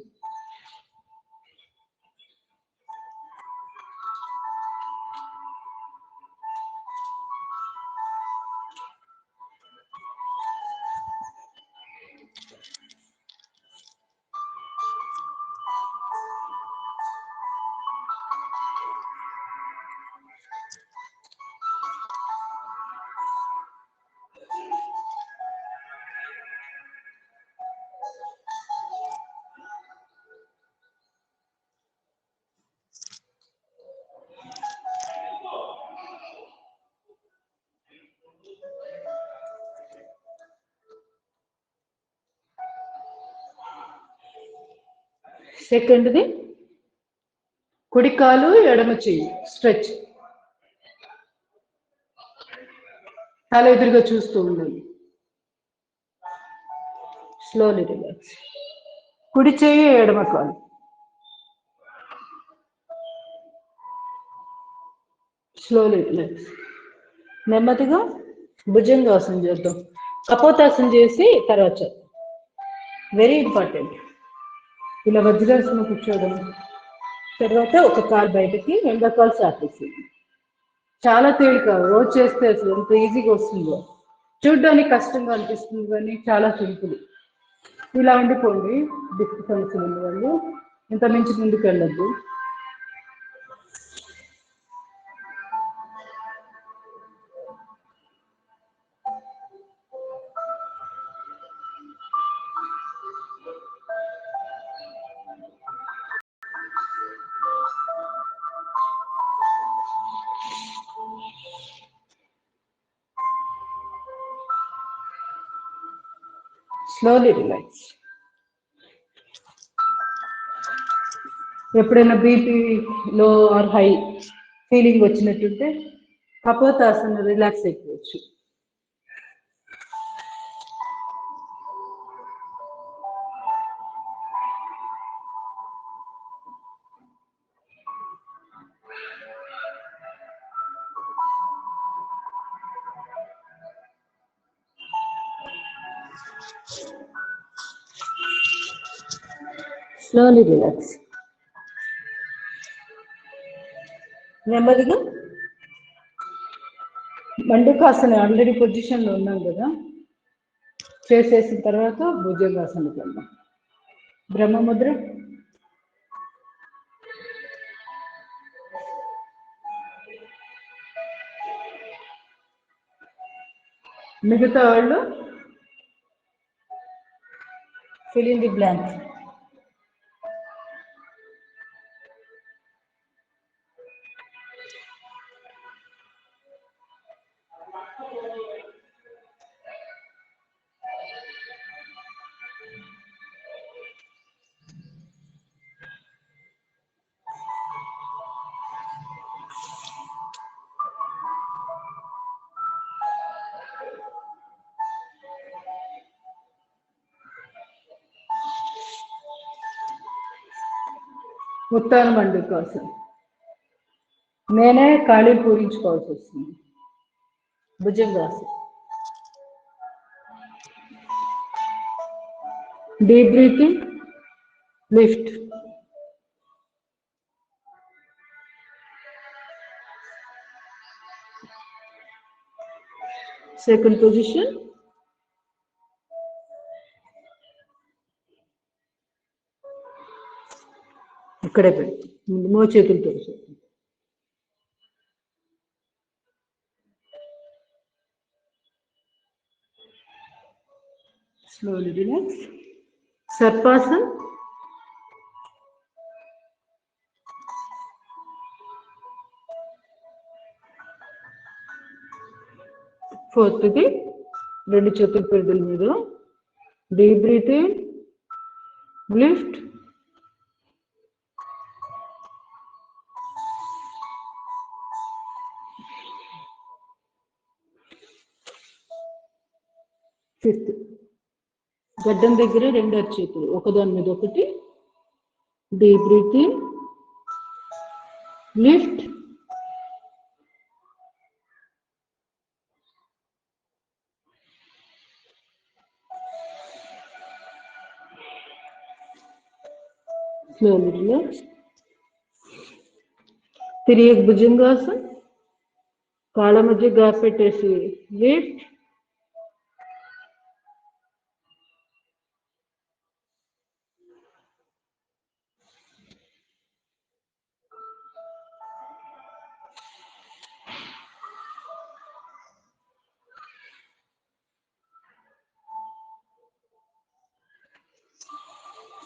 సెకండ్ది కుడి కాలు ఎడమ చెయ్యి స్ట్రెచ్. తల ఎదురుగా చూస్తూ ఉండండి. Slowly relax. కుడి చెయ్యి ఎడమ కాలు. Slowly relax. నెమ్మదిగా భుజంగాసనం చేద్దాం. కపోతాసనం చేసి తర్వాత చేద్దాం. Very important. ఇలా వజ్రాసనం కూర్చోవడం. తర్వాత ఒక కాలు బయటకి, రెండో కాలు సాపేసి. చాలా తేలిక. రోజు చేస్తే అసలు ఎంత ఈజీగా వస్తుందో. చూడ్డానికి కష్టంగా అనిపిస్తుంది కానీ చాలా సింపుల్. ఇలా ఉండిపోండి. డిస్క్ సమస్యలు ఉన్న వాళ్ళు ఇంత మించి ముందుకు వెళ్ళద్దు. Slowly relax. ఎప్పుడైనా BP low or high feeling వచ్చినట్టుంటే కపోతాసన రిలాక్స్ అయిపోవచ్చు. Slowly relax. నెమ్మదిగా మండుకాసన ఆల్రెడీ పొజిషన్లో ఉన్నాం కదా, చేసేసిన తర్వాత భుజంగాసనకి వెళ్దాం. బ్రహ్మముద్ర. మిగతా వాళ్ళు fill in the blanks. ఉత్తాన మండుకాసన. నేనే ఖాళీ పూరించుకోవాల్సి వస్తుంది. Bhujangasana. Deep breathing, lift. Second position. ఇక్కడే పెట్టి మో చేతులతో స్లోలీ రిలాక్స్. సర్పాసన్. ఫోర్త్ది రెండు చేతుల పెద్దల మీద. Deep breathing, lift. ఫిఫ్త్ గడ్డం దగ్గర రెండు అరచేతులు ఒకదాని మీద ఒకటి. Deep breathing, lift. Slowly relax. తిరిగి భుజంగాసన్. కాళ్ళ మధ్య గ్యాప్ పెట్టేసి లిఫ్ట్.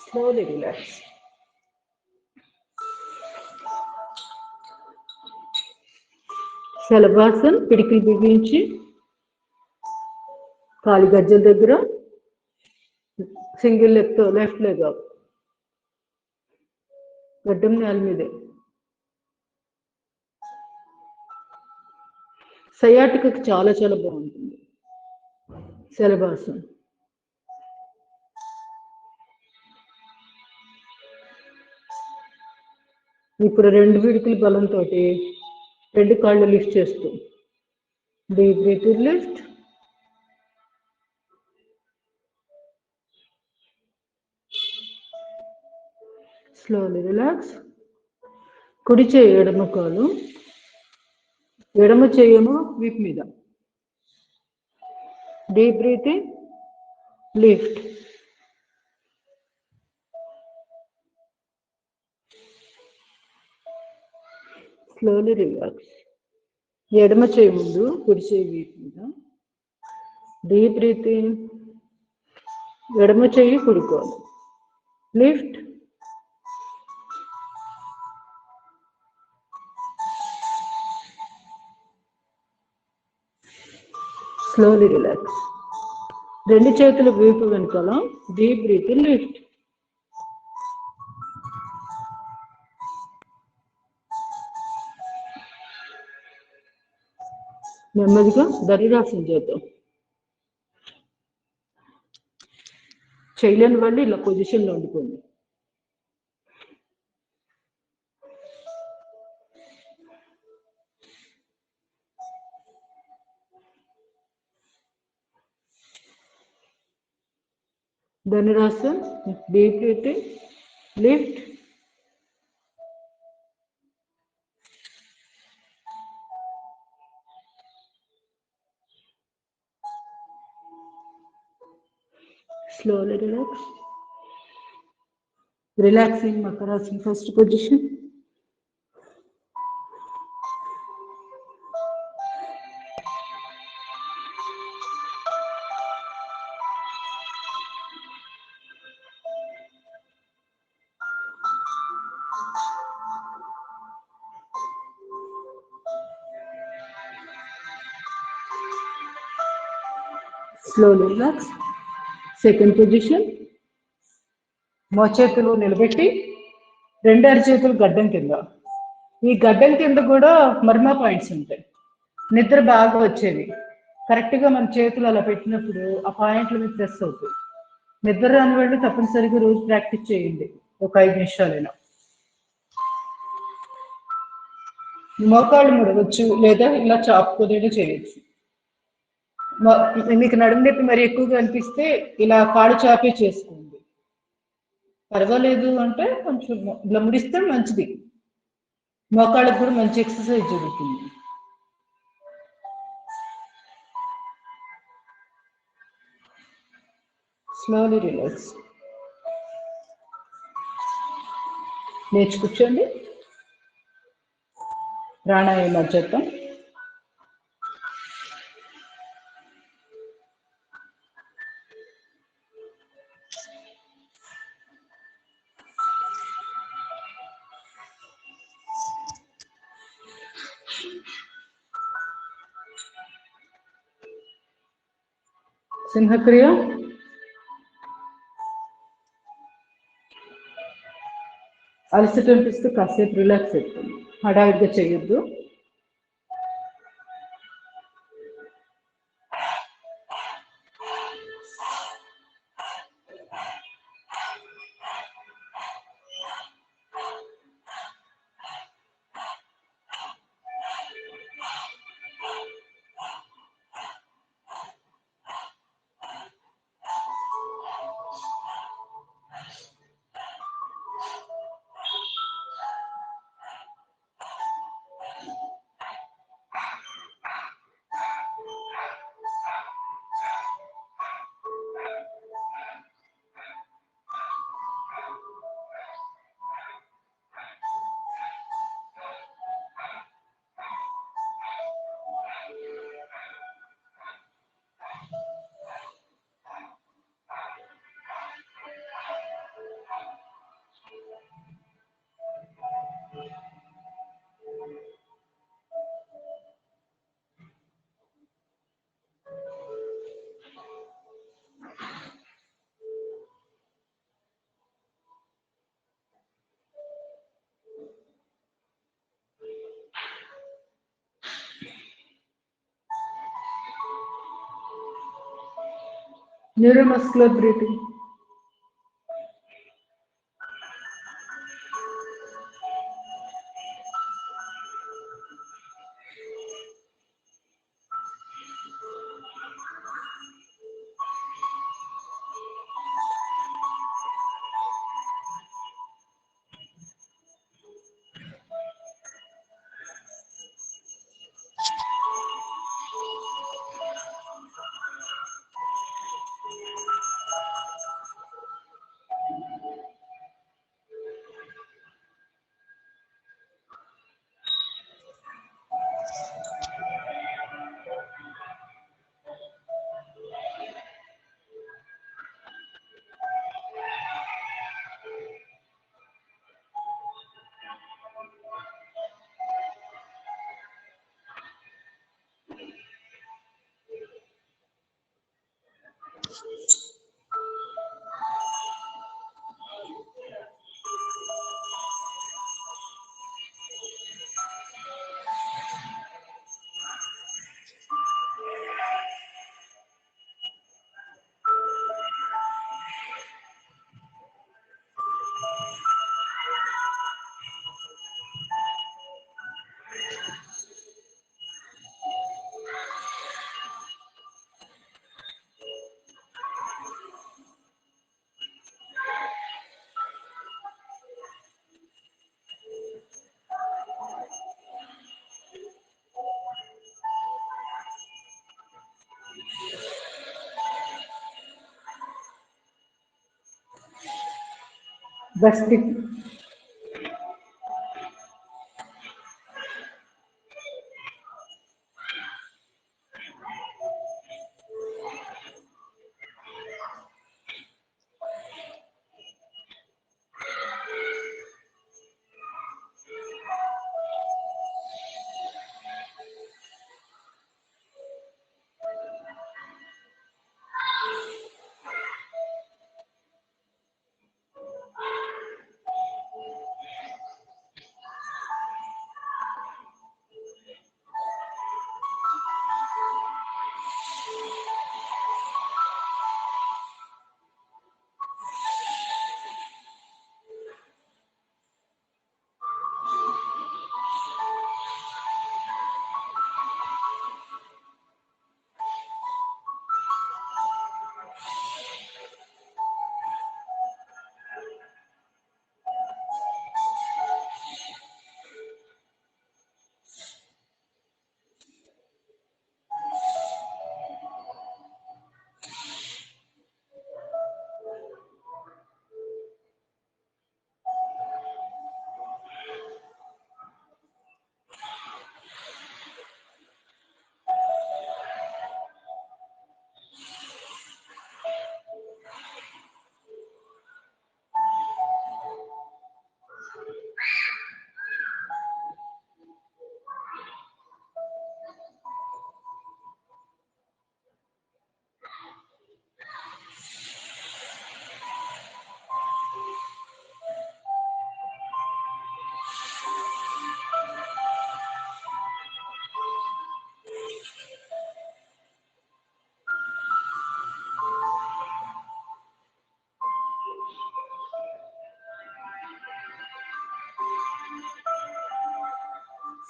Slowly relax. శలభాసన్. పిడికిలు బిగించి కాలి గజ్జల దగ్గర సింగిల్ లెగ్తో లెఫ్ట్ లెగ్ అప్. గడ్డం నేల మీదే. సయాటికకి చాలా చాలా బాగుంటుంది శలభాసన్. ఇప్పుడు రెండు పిడికిల బలంతో రెండు కాళ్ళు లిఫ్ట్ చేస్తూ deep breathing, lift. Slowly relax. కుడి చేయి ఎడమ కాలు, ఎడమ చేయము వీపు మీద. Deep breathing, lift. Slowly relax. ఎడమ చేయి ముందు, కుడి చేయి వీపు మీద. డీప్ బ్రీతింగ్, ఎడమ చేయి కుడికోవాలి. లిఫ్ట్. Slowly relax. రెండు చేతులు వీపు వెనుకాల. Deep breathing, lift. నెమ్మదిగా ధనురాసన చేద్దాం. చేయలేని వాళ్ళు ఇలా పొజిషన్లో ఉండిపోండి. ధనురాసన్. Deep breathing, lift, slowly relax. Relaxing Makarasana first position. Slowly relax. Second position. మోచేతులు నిలబెట్టి రెండు అరచేతులు గడ్డం కింద. ఈ గడ్డం కింద కూడా మర్మా పాయింట్స్ ఉంటాయి. నిద్ర బాగా వచ్చేది. కరెక్ట్గా మన చేతులు అలా పెట్టినప్పుడు ఆ పాయింట్ల మీద ప్రెస్ అవుతాయి. నిద్ర రాని వాళ్ళు తప్పనిసరిగా రోజు ప్రాక్టీస్ చేయండి ఒక 5 నిమిషాలైనా. మోకాళ్ళు ముడవచ్చు లేదా ఇలా చాపుకొని చేయొచ్చు. మీకు నడుము నొప్పి మరి ఎక్కువగా అనిపిస్తే ఇలా కాళ్ళు చాపే చేసుకోండి. పర్వాలేదు అంటే కొంచెం ఇలా ముడిస్తే మంచిది. మోకాళ్ళకు కూడా మంచి ఎక్సర్సైజ్ జరుగుతుంది. Slowly relax. లేచి కూర్చోండి. ప్రాణాయామం చేద్దాం. సింహక్రియ. అలసట అనిపిస్తే కాసేపు రిలాక్స్ అవుతుంది. హడావిడిగా చేయొద్దు. Neuromuscular breathing. గస్తి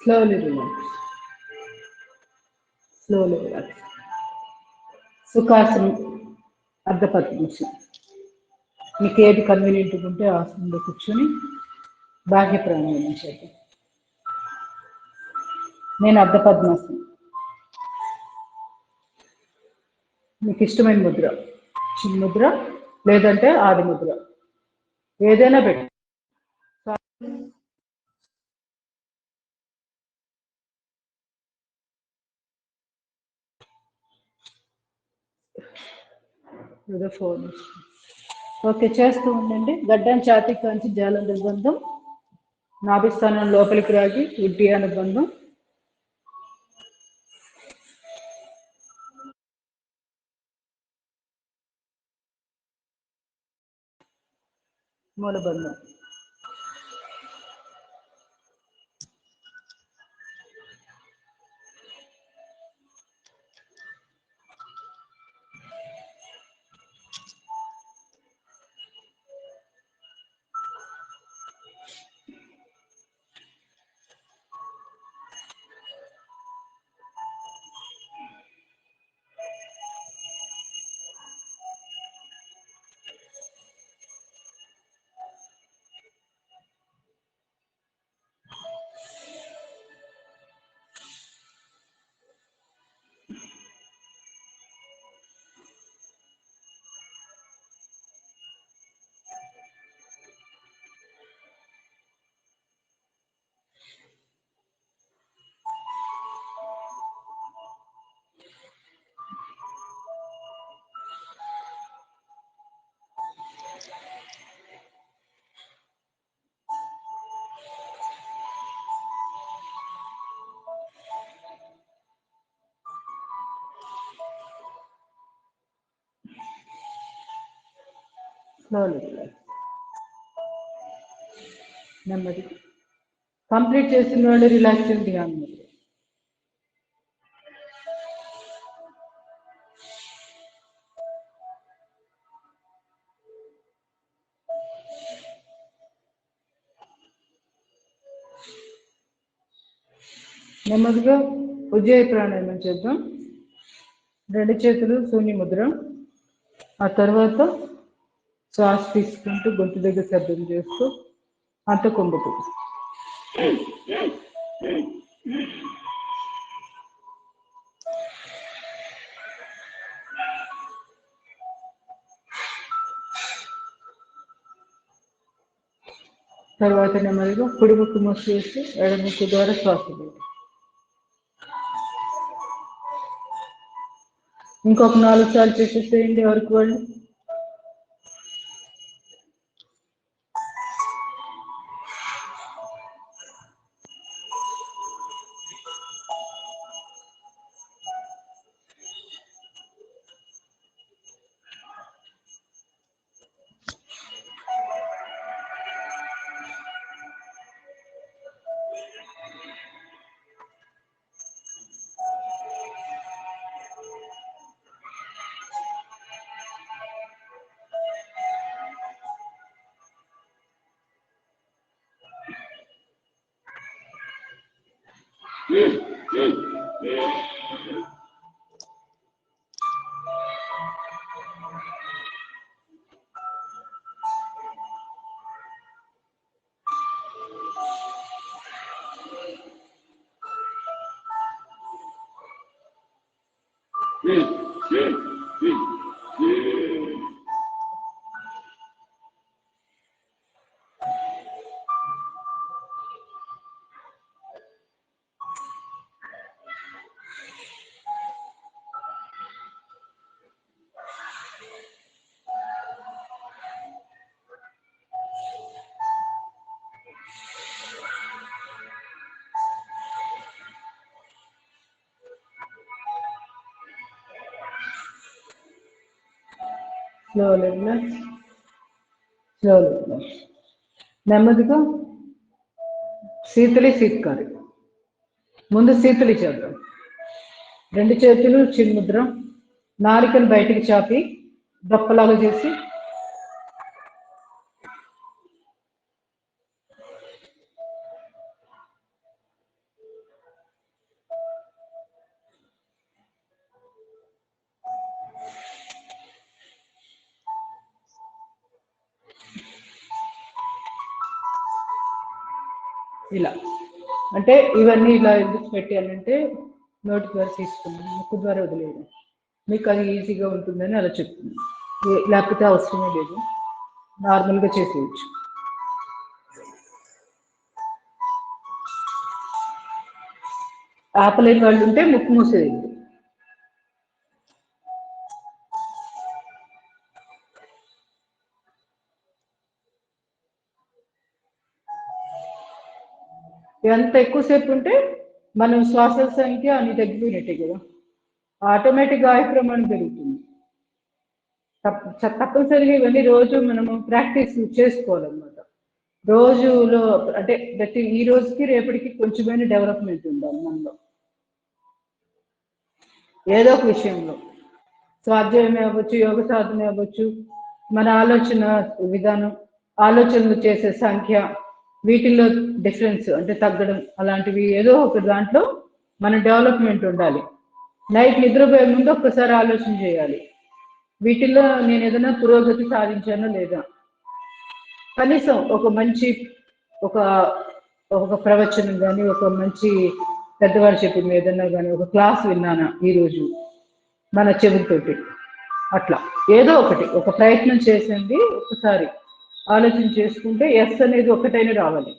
slowly relax. Slowly relax. సుఖాసనం అర్ధపద్మాసనం. మీకు ఏది కన్వీనియంట్గా ఉంటే ఆసనంలో కూర్చొని బాహ్య ప్రాణాయామం చేద్దాం. నేను అర్ధపద్మాసనం. మీకు ఇష్టమైన ముద్ర, చిన్న ముద్ర లేదంటే ఆది ముద్ర ఏదైనా పెట్టి ఫోన్. ఓకే, చేస్తూ ఉండండి. గడ్డం ఛాతీ కాంచి జాలంధర బంధం, నాభిస్థానం లోపలికి రాగి ఉడ్డియాన బంధం, మూలబంధం. నెమ్మది కంప్లీట్ చేసిన వాళ్ళు రిలాక్సింగ్గా ఉన్నారు. నెమ్మదిగా ఉజ్జయ ప్రాణాయామం చేద్దాం. రెండు చేతులు శూన్య ముద్ర. ఆ తర్వాత శ్వాస తీసుకుంటూ గొంతు దగ్గర శబ్దం చేస్తూ అంత కుంభతు. తర్వాత నెమ్మదిగా కుడి ముక్కు మూసేసి ఎడమ ముక్కు ద్వారా శ్వాస తీయండి. ఇంకొక 4 సార్లు చేసేసేయండి ఎవరికి వాళ్ళు. Slowly relax, slowly relax. నెమ్మదిగా శీతలి శీత్కారి. ముందు శీతలి చేద్దాం. 2 చేతులు చిన్ముద్ర, నాలికను బయటికి చాపి దప్పలాగా చేసి ఇలా. అంటే ఇవన్నీ ఇలా ఎందుకు పెట్టానంటే నోటి ద్వారా తీసుకున్నాను, ముక్కు ద్వారా వదిలేదు. మీకు అది ఈజీగా ఉంటుందని అలా చెప్తున్నాను. లేకపోతే అవసరమే లేదు, నార్మల్గా చేసేయచ్చు. ఆపలేని వాళ్ళు ఉంటే ముక్కు మూసేయండి. ఎంత ఎక్కువసేపు ఉంటే మనం శ్వాసల సంఖ్య అన్ని తగ్గిపోయినట్టే కదా, ఆటోమేటిక్గా ఆయుష్ ప్రమాణం పెరుగుతుంది. తప్పనిసరిగా ఇవన్నీ రోజు మనము ప్రాక్టీస్ చేసుకోవాలన్నమాట. రోజులో అంటే ప్రతి ఈ రోజుకి రేపటికి కొంచెమైనా డెవలప్మెంట్ ఉండాలి మనలో, ఏదో ఒక విషయంలో. స్వాధ్యాయమే అవ్వచ్చు, యోగ సాధన అవ్వచ్చు, మన ఆలోచన విధానం, ఆలోచనలు చేసే సంఖ్య, వీటిల్లో డిఫరెన్స్ అంటే తగ్గడం, అలాంటివి ఏదో ఒక దాంట్లో మన డెవలప్మెంట్ ఉండాలి. నైట్ నిద్రపోయే ముందు ఒక్కసారి ఆలోచన చేయాలి, వీటిల్లో నేను ఏదైనా పురోగతి సాధించానో లేదా. కనీసం ఒక మంచి ఒక ప్రవచనం కానీ, ఒక మంచి పెద్దవారు చెప్పిన ఏదన్నా కానీ ఒక క్లాస్ విన్నానా ఈరోజు మన చెవులతోటి, అట్లా ఏదో ఒకటి ఒక ప్రయత్నం చేసింది. ఒకసారి ఆలోచన చేసుకుంటే ఎస్ అనేది ఒకటైనా రావాలి.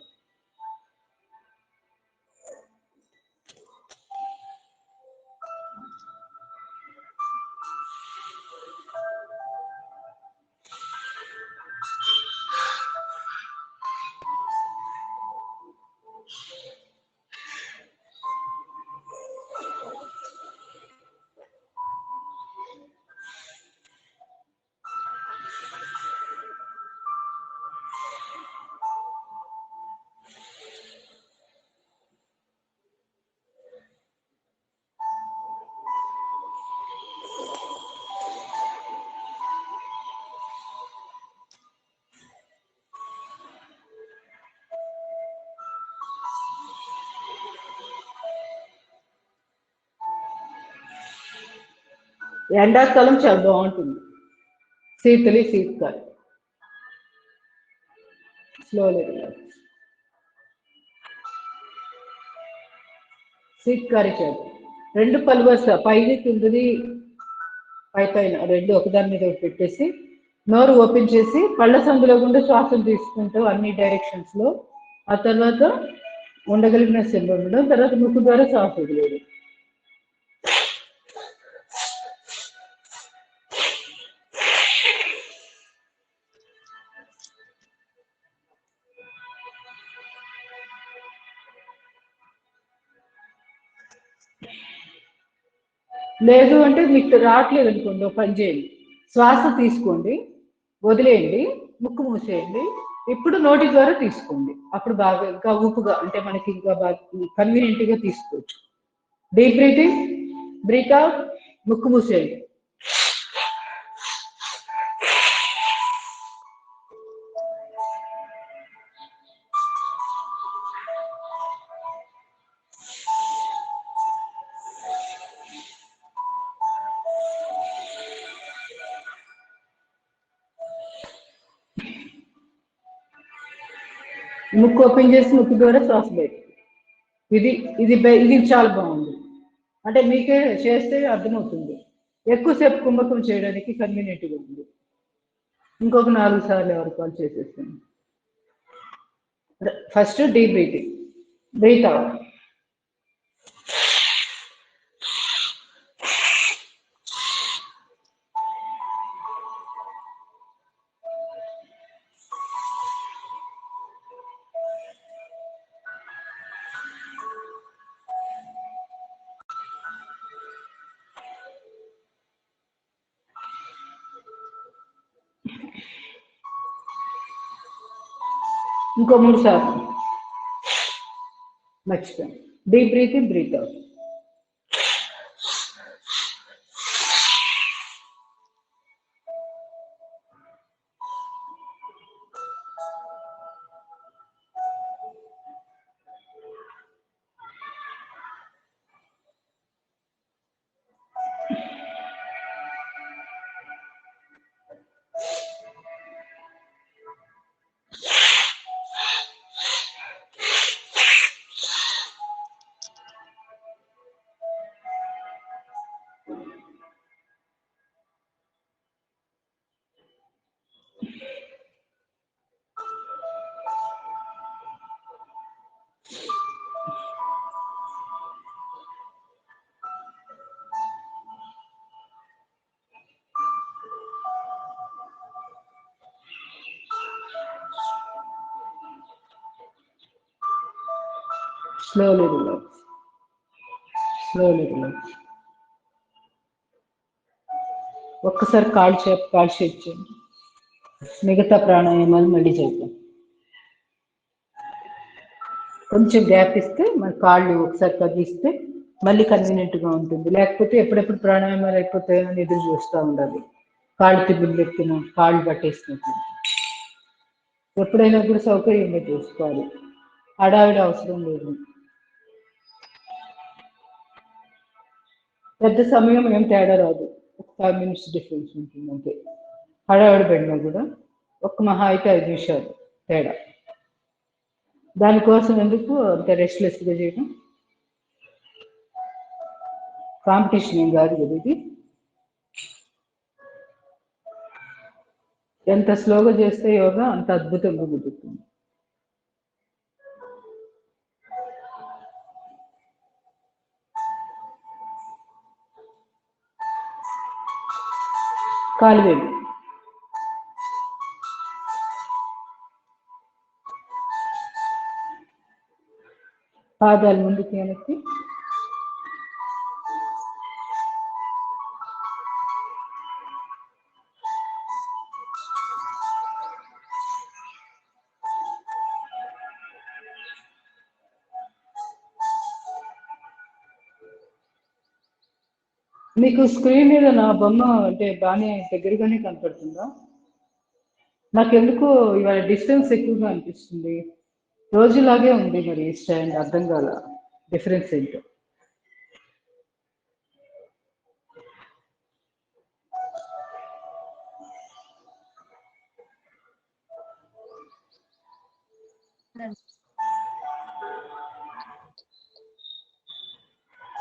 ఎండాకాలం చాలా బాగుంటుంది. శీతలి శీత్కారి. Slowly relax. శీత్కారి చేద్దాం. 2 పలువరుస పైది కిందది పైన 2 ఒకదాని మీద పెట్టేసి నోరు ఓపెన్ చేసి పళ్ళ సందులో గుండా శ్వాసను తీసుకుంటూ అన్ని డైరెక్షన్స్ లో, ఆ తర్వాత ఉండగలిగిన సెల్ ఉండడం, తర్వాత ముక్కు ద్వారా శ్వాస వదిలేదు. లేదు అంటే మీకు రావట్లేదు అనుకోండి, ఒక పని చేయండి, శ్వాస తీసుకోండి, వదిలేయండి, ముక్కు మూసేయండి, ఇప్పుడు నోటి ద్వారా తీసుకోండి. అప్పుడు బాగా ఇంకా ఊపుగా, అంటే మనకి ఇంకా బాగా కన్వీనియంట్ గా తీసుకోవచ్చు. డీప్ బ్రీతింగ్, బ్రీత్ అవుట్, ముక్కు మూసేయండి. ముక్కు ఓపెన్ చేసి ముక్కు ద్వారా శ్వాస బయట. ఇది ఇది ఇది చాలా బాగుంది. అంటే మీకే చేస్తే అర్థమవుతుంది. ఎక్కువసేపు కుంభకం చేయడానికి కన్వీనియంట్గా ఉంది. ఇంకొక 4 సార్లు ఎవరు కాల్ చేసేస్తాను. First deep breathing, breath out. ఇంకో 3 సార్లు. మర్చిపోయాను. Deep breathing, breath out. Slowly relax. Slowly relax. ఒక్కసారి కాల్ షేప్ చేయండి. మిగతా ప్రాణాయామాలు మళ్ళీ చేద్దాం. కొంచెం గ్యాప్ ఇస్తే మన కాళ్ళు ఒకసారి తగ్గిస్తే మళ్ళీ కన్వీనియంట్గా ఉంటుంది. లేకపోతే ఎప్పుడెప్పుడు ప్రాణాయామాలు అయిపోతాయని ఎదురు చూస్తూ ఉండాలి. కాళ్ళు తిబ్బులు ఎత్తిన, కాళ్ళు పట్టేసినట్టు. ఎప్పుడైనా కూడా సౌకర్యంగా చూసుకోవాలి, హడావిడి అవసరం లేదు. పెద్ద సమయం ఏం తేడా రాదు, ఒక 5 minutes డిఫరెన్స్ ఉంటుంది అంతే. హడావిడి పడినా కూడా ఒక్క మహా అయితే 5 నిమిషాలు తేడా. దానికోసం ఎందుకు అంత రెస్ట్లెస్గా చేయడం? కాంపిటీషన్ ఏం కాదు కదా ఇది. ఎంత స్లోగా చేస్తే యోగా అంత అద్భుతంగా కుదురుతుంది. కాలువేలు, పాదాలు ముందుకు వెనక్కి, మీకు స్క్రీన్ మీద నా బొమ్మ అంటే బాగానే దగ్గరగానే కనపడుతుందా? నాకెందుకో ఇవాళ డిస్టెన్స్ ఎక్కువగా అనిపిస్తుంది. రోజులాగే ఉంది, మరి స్టాండ్ అర్థం కాల, డిఫరెన్స్ ఏంటో.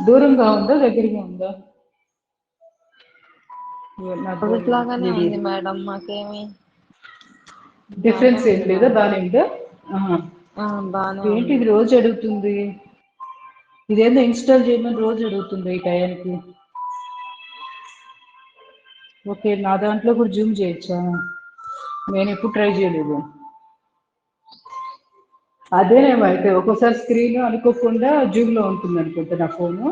దూరంగా ఉందా, దగ్గరగా ఉందా? ఒకట్లాగానే ఉంది మేడం, మాకేమి డిఫరెన్స్ ఏం లేదా? బానే ఉందా? బానే ఏంటి ఉంది. ఇది రోజు అడుగుతుంది? ఇదేందో ఇన్స్టాల్ చేయమని రోజు అడుగుతుంది ఈ టైంకి. ఓకే, నా దాంట్లో కూడా జూమ్ చేయొచ్చా? నేను ఎప్పుడు ట్రై చేయలేదు. అదేనేమో అయితే ఒక్కోసారి స్క్రీన్ అనుకోకుండా జూమ్లో ఉంటుంది అనుకుంటా నా ఫోను.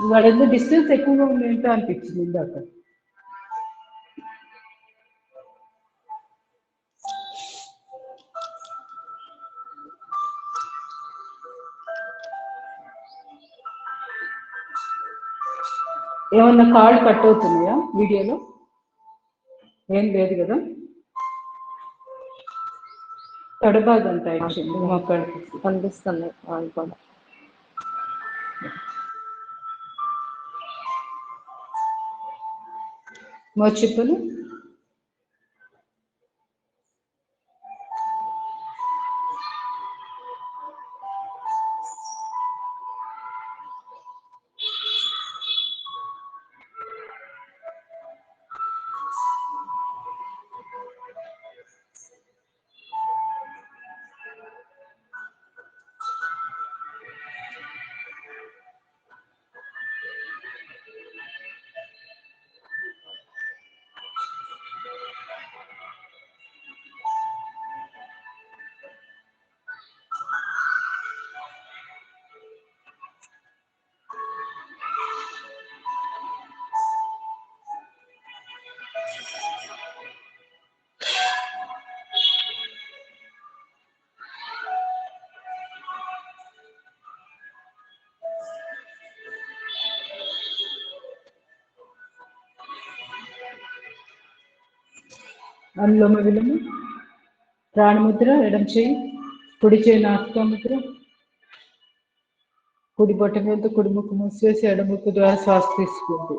వాడేదో డిస్టెన్స్ ఎక్కువగా ఉంది ఏంటో అనిపించింది ఇందాక. ఏమన్నా కాళ్ళు కట్ అవుతున్నాయా వీడియోలో? ఏం లేదు కదా? తడబాగంట యాక్చువల్లీ మా కడుపు కనిపిస్తుంది వాళ్ళు కూడా. మా చెప్పులు అనులోమ విలోమ, ప్రాణముద్ర ఎడం చేయి, కుడి చేయి నాసికాముద్ర, కుడి బొట్టవేలుతో కుడి ముక్కు మూసివేసి ఎడముక్కు ద్వారా శ్వాస తీసుకోండి.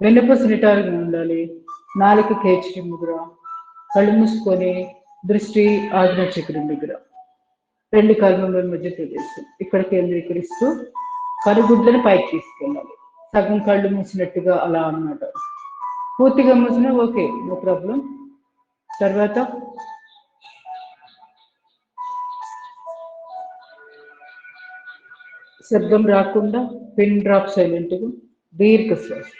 వెన్నుపూస నిటారుగా ఉండాలి. నాలుక కేచరి ముద్ర. కళ్ళు మూసుకొని దృష్టి ఆజ్ఞా చక్రం దగ్గర, రెండు కర్మముల మధ్య ప్రదేశం ఇక్కడ కేంద్రీకరిస్తూ కనుగుడ్లను పైకి తీసుకెళ్ళాలి. సగం కళ్ళు మూసినట్టుగా అలా అన్నమాట. పూర్తిగా మూసినా ఓకే, నో ప్రాబ్లం. తర్వాత శబ్దం రాకుండా పిన్ డ్రాప్ సైలెంట్గా దీర్ఘ శ్వాస.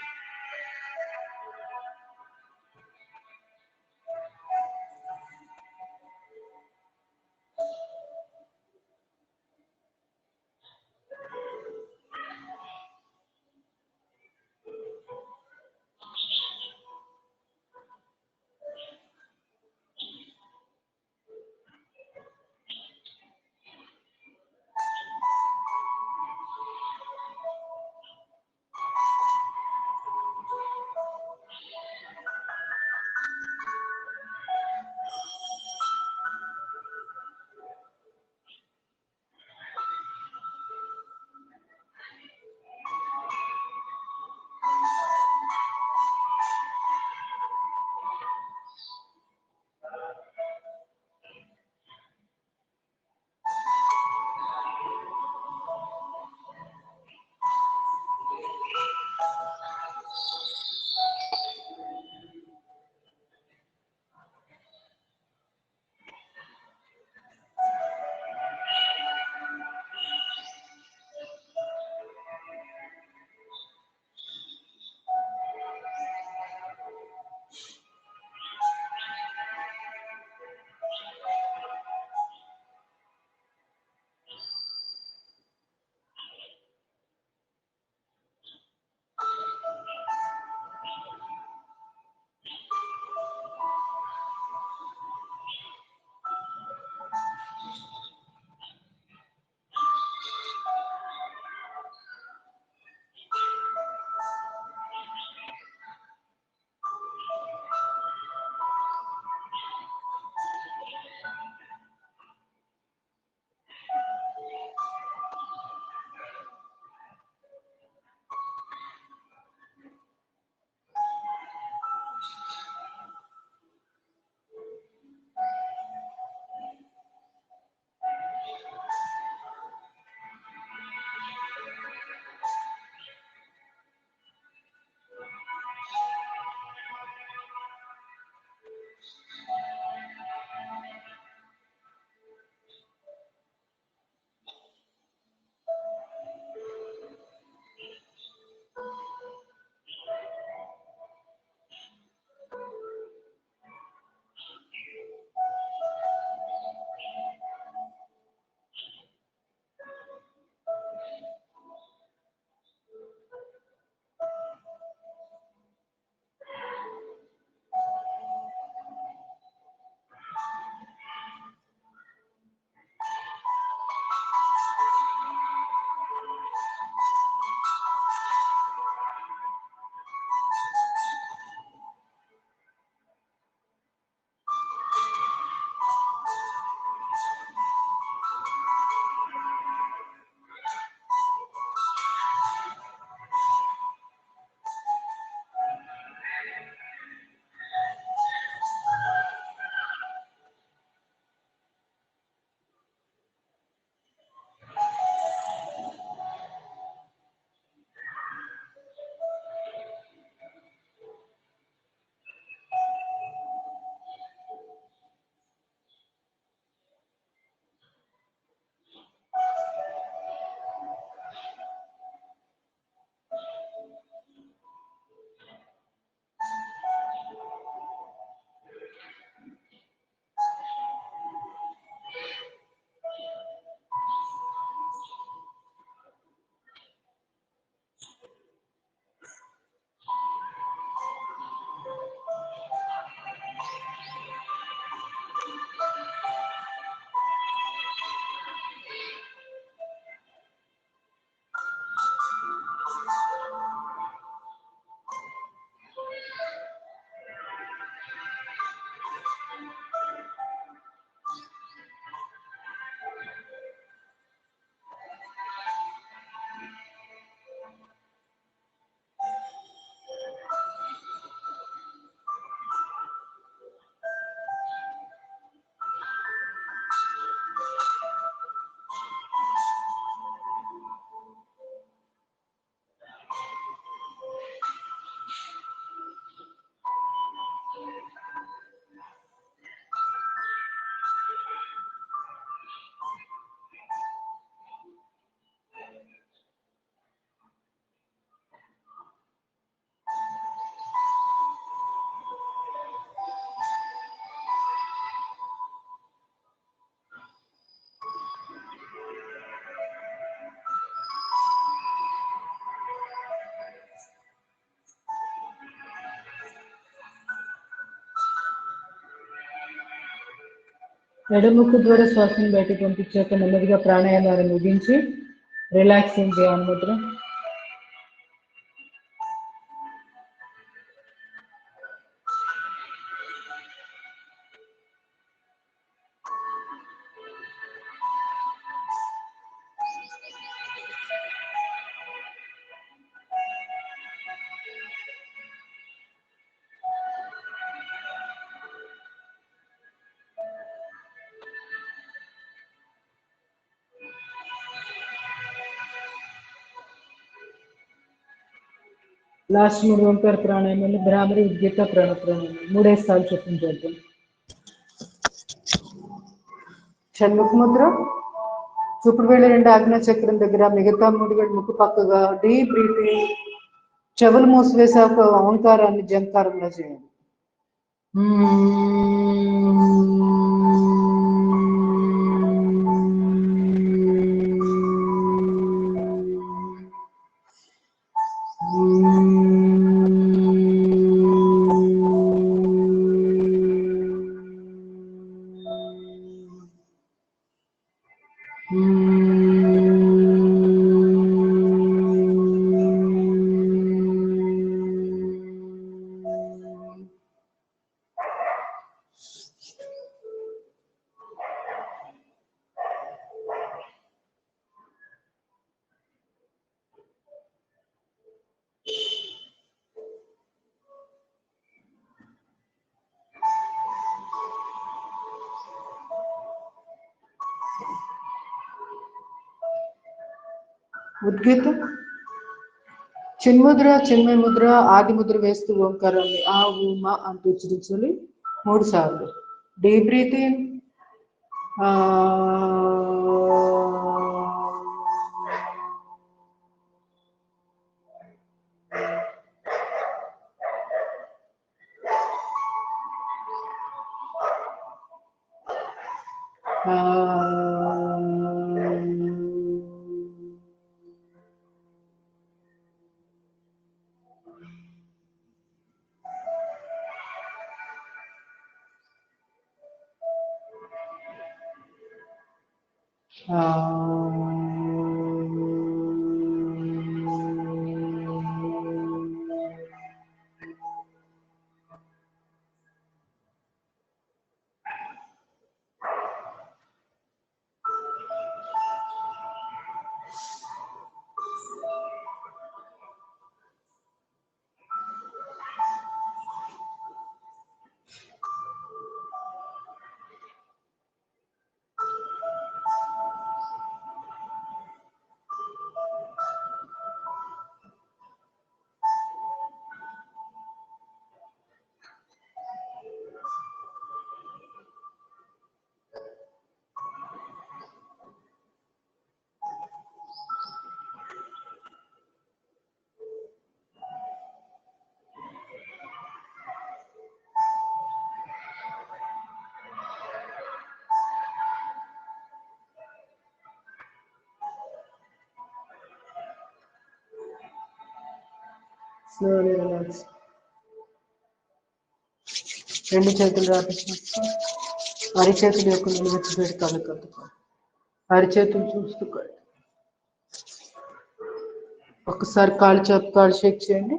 ఎడముక్కు ద్వారా శ్వాసను బయటకు పంపించాక నెమ్మదిగా ప్రాణాయామాన్ని ముగించి రిలాక్సింగ్ ధ్యాన ముద్ర. లాస్ట్ 3 ఓంకార ప్రాణాయామాలు భ్రామరి ఉద్గీత ప్రాణాయామం 3 సార్లు చెప్పించేద్దాం. షణ్ముఖ ముద్ర. చూపుడు వేళ్ళ 2 ఆజ్ఞా చక్రం దగ్గర, మిగతా 3 వేళ్ళు ముక్కు పక్కగా. Deep breathing. చెవులు మూసివేసాక ఓంకారాన్ని జంకారంగా చేయండి. ఉద్గీతం. చిన్ముద్ర, చిన్మయ ముద్ర, ఆది ముద్ర వేస్తూ ఓంకారాన్ని ఆ ఊమ అంటూ ఉచ్చరించాలి 3 సార్లు. Deep breathing. Slowly relax. 2 చేతులు రాపించు. అరిచేతుల యొక్క నిలువెత్తు పెట్టి కళ్ళకు కట్టుకో. అరిచేతులు చూస్తూ ఒకసారి కాళ్ళు చేపు కాళ్ళు షేక్ చేయండి.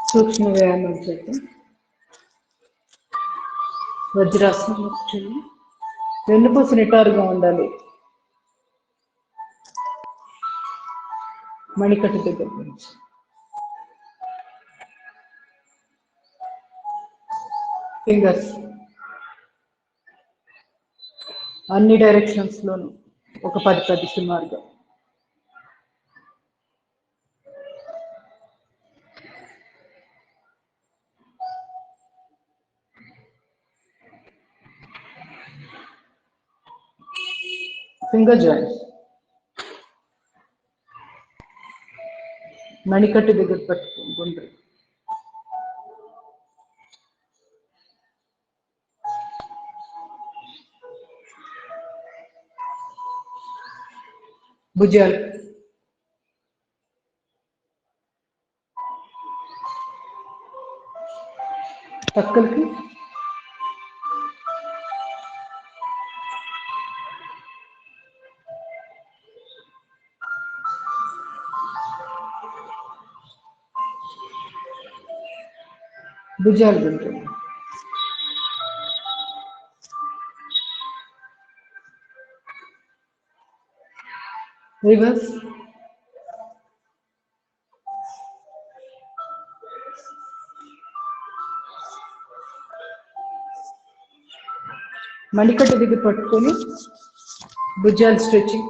సూక్ష్మ వ్యాయామం చేద్దాం. వజ్రాసనం కూర్చోండి. వెన్నుపూస నిటారుగా ఉండాలి. మణికట్టు దగ్గర నుంచి ఫింగర్స్ అన్ని డైరెక్షన్స్ లోను ఒక 10 సుమారుగా. finger joints. మణికట్టు దగ్గర పట్టుకో గుండ్రు. భుజాలు పక్కలకి భుజాలు గుండ్రు. రివర్స్. మణికట్టు దగ్గర పట్టుకొని భుజాలు స్ట్రెచింగ్.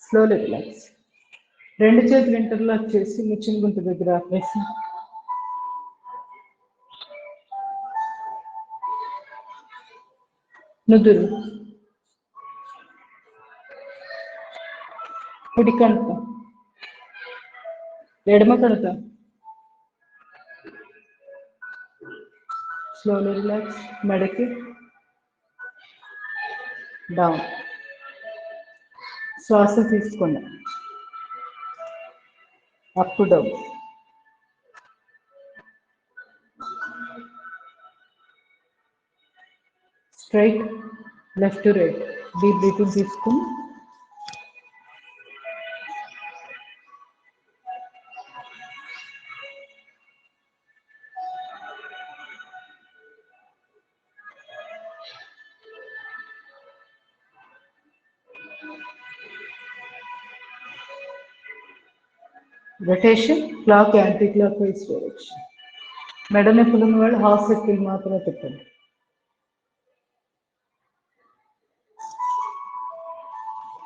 Slowly relax. రెండు చేతులు ఇంటర్లాక్ చేసి ముచ్చిన గుంట దగ్గర ఆపేసి నుదురు, కుడి కణుక, ఎడమ కణుక. Slowly relax. మెడకి డౌన్. శ్వాస తీసుకోండి. Up down. Straight, left to right. Deep breathing తీసుకుని rotation clock anti clockwise direction. మెడ నొప్పులు ఉన్న వాళ్ళు హాఫ్ సర్కిల్ మాత్రమే తిప్పండి.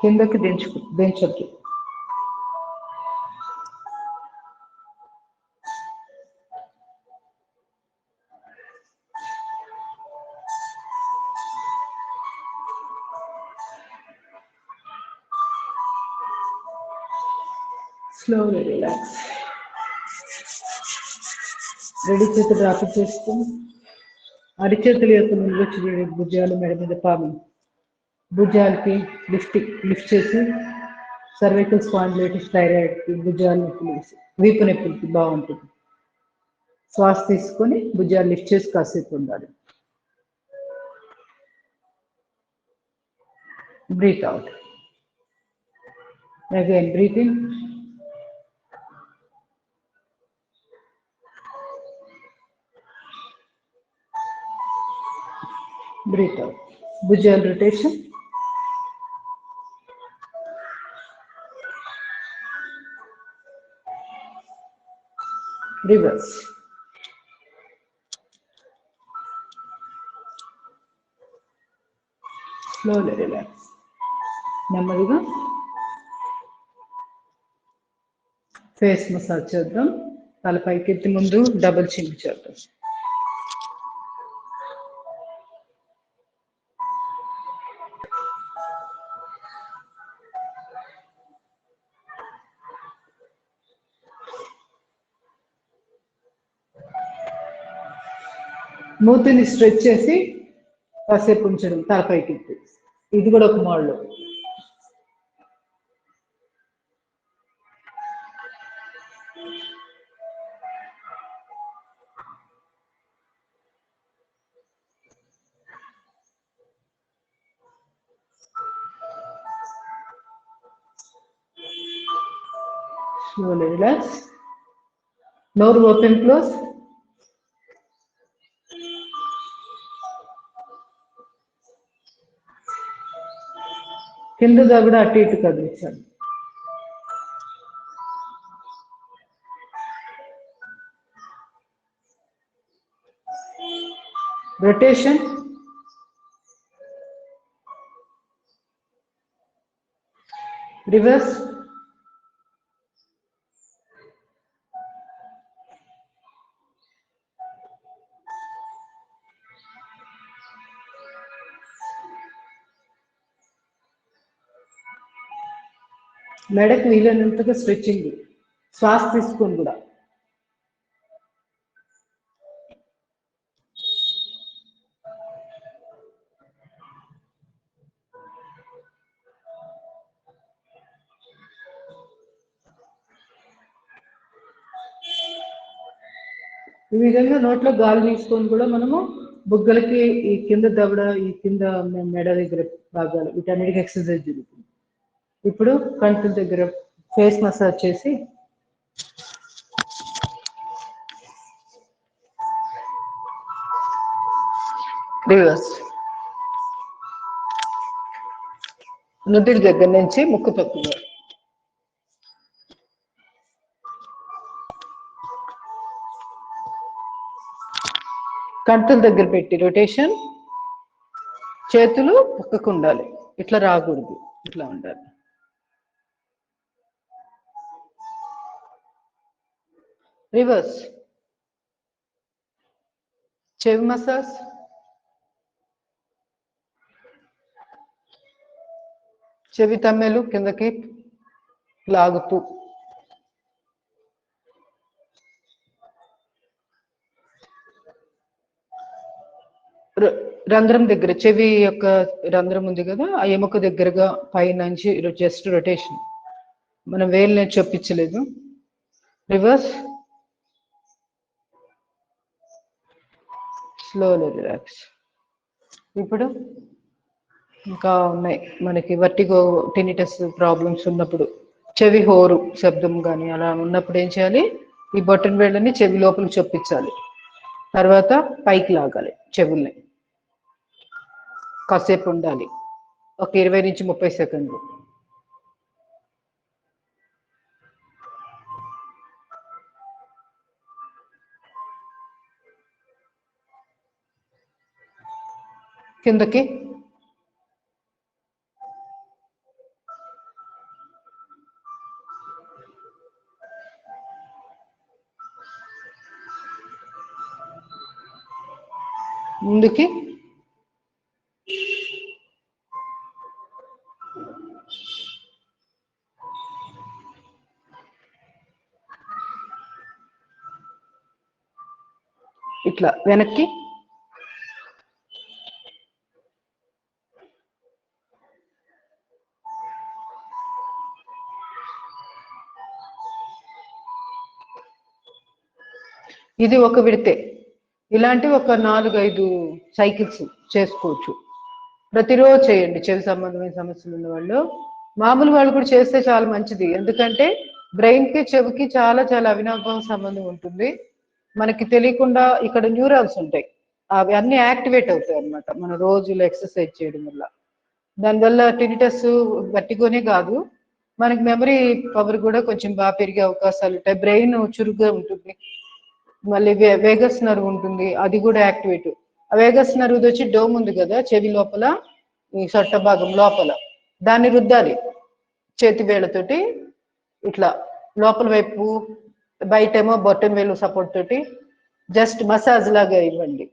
కిందకి దించొద్దు. Slowly relax. రెడీ చేతులు రాపి చేసుకుని అరిచేతుల యొక్క నిల్వచ్చి భుజాలు మెడ మీద పాము. భుజాలకి లిఫ్ట్ చేసి సర్వైకల్ స్పాండిలైటిస్, థైరాయిడ్కి, భుజాల నొప్పులు, వీపు నొప్పులకి బాగుంటుంది. శ్వాస తీసుకొని భుజాలు లిఫ్ట్ చేసి కాసేపు ఉండాలి. Breath out. Again breathing. Breath out. భుజాల రొటేషన్. రివర్స్. Slowly relax. నెమ్మదిగా ఫేస్ మసాజ్ చేద్దాం. తల పైకెత్తి ముందు డబుల్ చింక్ చేద్దాం. మూతిని స్ట్రెచ్ చేసి కాసేపు ఉంచడం తలపైకెత్తి. ఇది కూడా ఒక model. Slowly relax. Nose open, close. కింద దగ్గర అటు ఇటు కదిలించండి. రొటేషన్. రివర్స్. మెడకు వీలైనంతగా స్ట్రెచ్చింగ్, శ్వాస తీసుకొని కూడా. ఈ విధంగా నోట్లో గాలి తీసుకొని కూడా మనము బుగ్గలకి, ఈ కింద దవడ, ఈ కింద మెడ దగ్గర భాగాలు, వీటన్నిటికి ఎక్సర్సైజ్ జరుగుతుంది. ఇప్పుడు కంటి దగ్గర ఫేస్ మసాజ్ చేసి రివర్స్, నుదిటి దగ్గర నుంచి ముక్కు పక్కగా, కంటుల దగ్గర పెట్టి రొటేషన్, చేతులు పక్కకు ఉండాలి, ఇట్లా రాకూడదు, ఇట్లా ఉండాలి. రివర్స్, చెవి మసాజ్, చెవి తమ్మెలు కిందకి లాగుతూ, రంధ్రం దగ్గర, చెవి యొక్క రంధ్రం ఉంది కదా, ఆ ఎముక దగ్గరగా పైనుంచి జస్ట్ రొటేషన్, మనం వేలు చొప్పించలేదు. Reverse, slowly relax. ఇప్పుడు ఇంకా ఉన్నాయి మనకి వర్టిగో, టినిటస్ ప్రాబ్లమ్స్ ఉన్నప్పుడు, చెవి హోరు శబ్దం కానీ అలా ఉన్నప్పుడు ఏం చేయాలి, ఈ బొటన్ వేళ్ళని చెవి లోపలికి చొప్పించాలి, తర్వాత పైకి లాగాలి చెవుల్ని, కాసేపు ఉండాలి, ఒక 20 నుంచి 30 సెకండ్లు. కిందకి, ముందుకి, ఇట్లా వెనక్కి, ఇది ఒక విడితే. ఇలాంటి ఒక 4-5 సైకిల్స్ చేసుకోవచ్చు. ప్రతిరోజు చేయండి. చెవి సంబంధమైన సమస్యలు ఉన్న వాళ్ళు, మామూలు వాళ్ళు కూడా చేస్తే చాలా మంచిది. ఎందుకంటే బ్రెయిన్కి చెవికి చాలా చాలా అవినాభావ సంబంధం ఉంటుంది. మనకి తెలియకుండా ఇక్కడ న్యూరాన్స్ ఉంటాయి, అవి అన్ని యాక్టివేట్ అవుతాయి అన్నమాట మన రోజులో ఎక్సర్సైజ్ చేయడం వల్ల. దానివల్ల టినిటస్ గట్టిగానే కాదు, మనకి మెమరీ పవర్ కూడా కొంచెం బాగా పెరిగే అవకాశాలు ఉంటాయి. బ్రెయిన్ చురుగ్గా ఉంటుంది. మళ్ళీ వేగస్ నర్వ్ ఉంటుంది, అది కూడా యాక్టివేట్. ఆ వేగస్ నర్వ్ వచ్చి డోమ్ ఉంది కదా చెవి లోపల, ఈ సొట్ట భాగం లోపల, దాన్ని రుద్దాలి చేతి వేళ్ళతోటి, ఇట్లా లోపల వైపు, బయటేమో బొట్టన్ వేలు సపోర్ట్ తోటి జస్ట్ మసాజ్ లాగా ఇవ్వండి.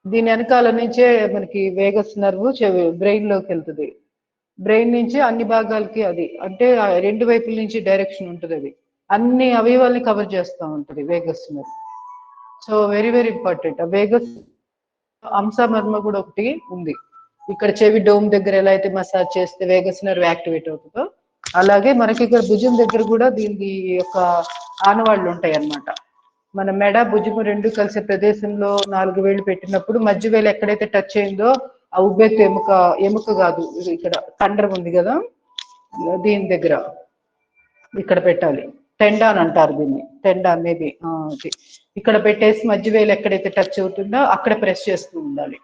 దీని వెనకాల నుంచే మనకి వేగస్ నర్వ్ చెవి బ్రెయిన్ లోకి వెళ్తుంది. బ్రెయిన్ నుంచి అన్ని భాగాలకి, అది అంటే 2 వైపుల నుంచి డైరెక్షన్ ఉంటుంది. అది అన్ని అవయవాల్ని కవర్ చేస్తూ ఉంటుంది Vegas nerve. So very very important. ఆ వేగస్ అంశమర్మ కూడా ఒకటి ఉంది. ఇక్కడ చెవి డోమ్ దగ్గర ఎలా అయితే మసాజ్ చేస్తే వేగస్ నర్వ్ యాక్టివేట్ అవుతుందో, అలాగే మనకి ఇక్కడ భుజం దగ్గర కూడా దీని యొక్క ఆనవాళ్ళు ఉంటాయి అన్నమాట. మన మెడ భుజము 2 కలిసే ప్రదేశంలో 4 వేళ్ళు పెట్టినప్పుడు మధ్య వేలు ఎక్కడైతే టచ్ అయిందో ఆ ఉబ్బెత్తు ఎముక కాదు, ఇక్కడ కండరం ఉంది కదా, దీని దగ్గర ఇక్కడ పెట్టాలి. టెండాన్ అంటారు దీన్ని, టెండాన్ అనేది. ఇక్కడ పెట్టేసి మధ్య వేలు ఎక్కడైతే టచ్ అవుతుందో అక్కడ ప్రెస్ చేస్తూ ఉండాలి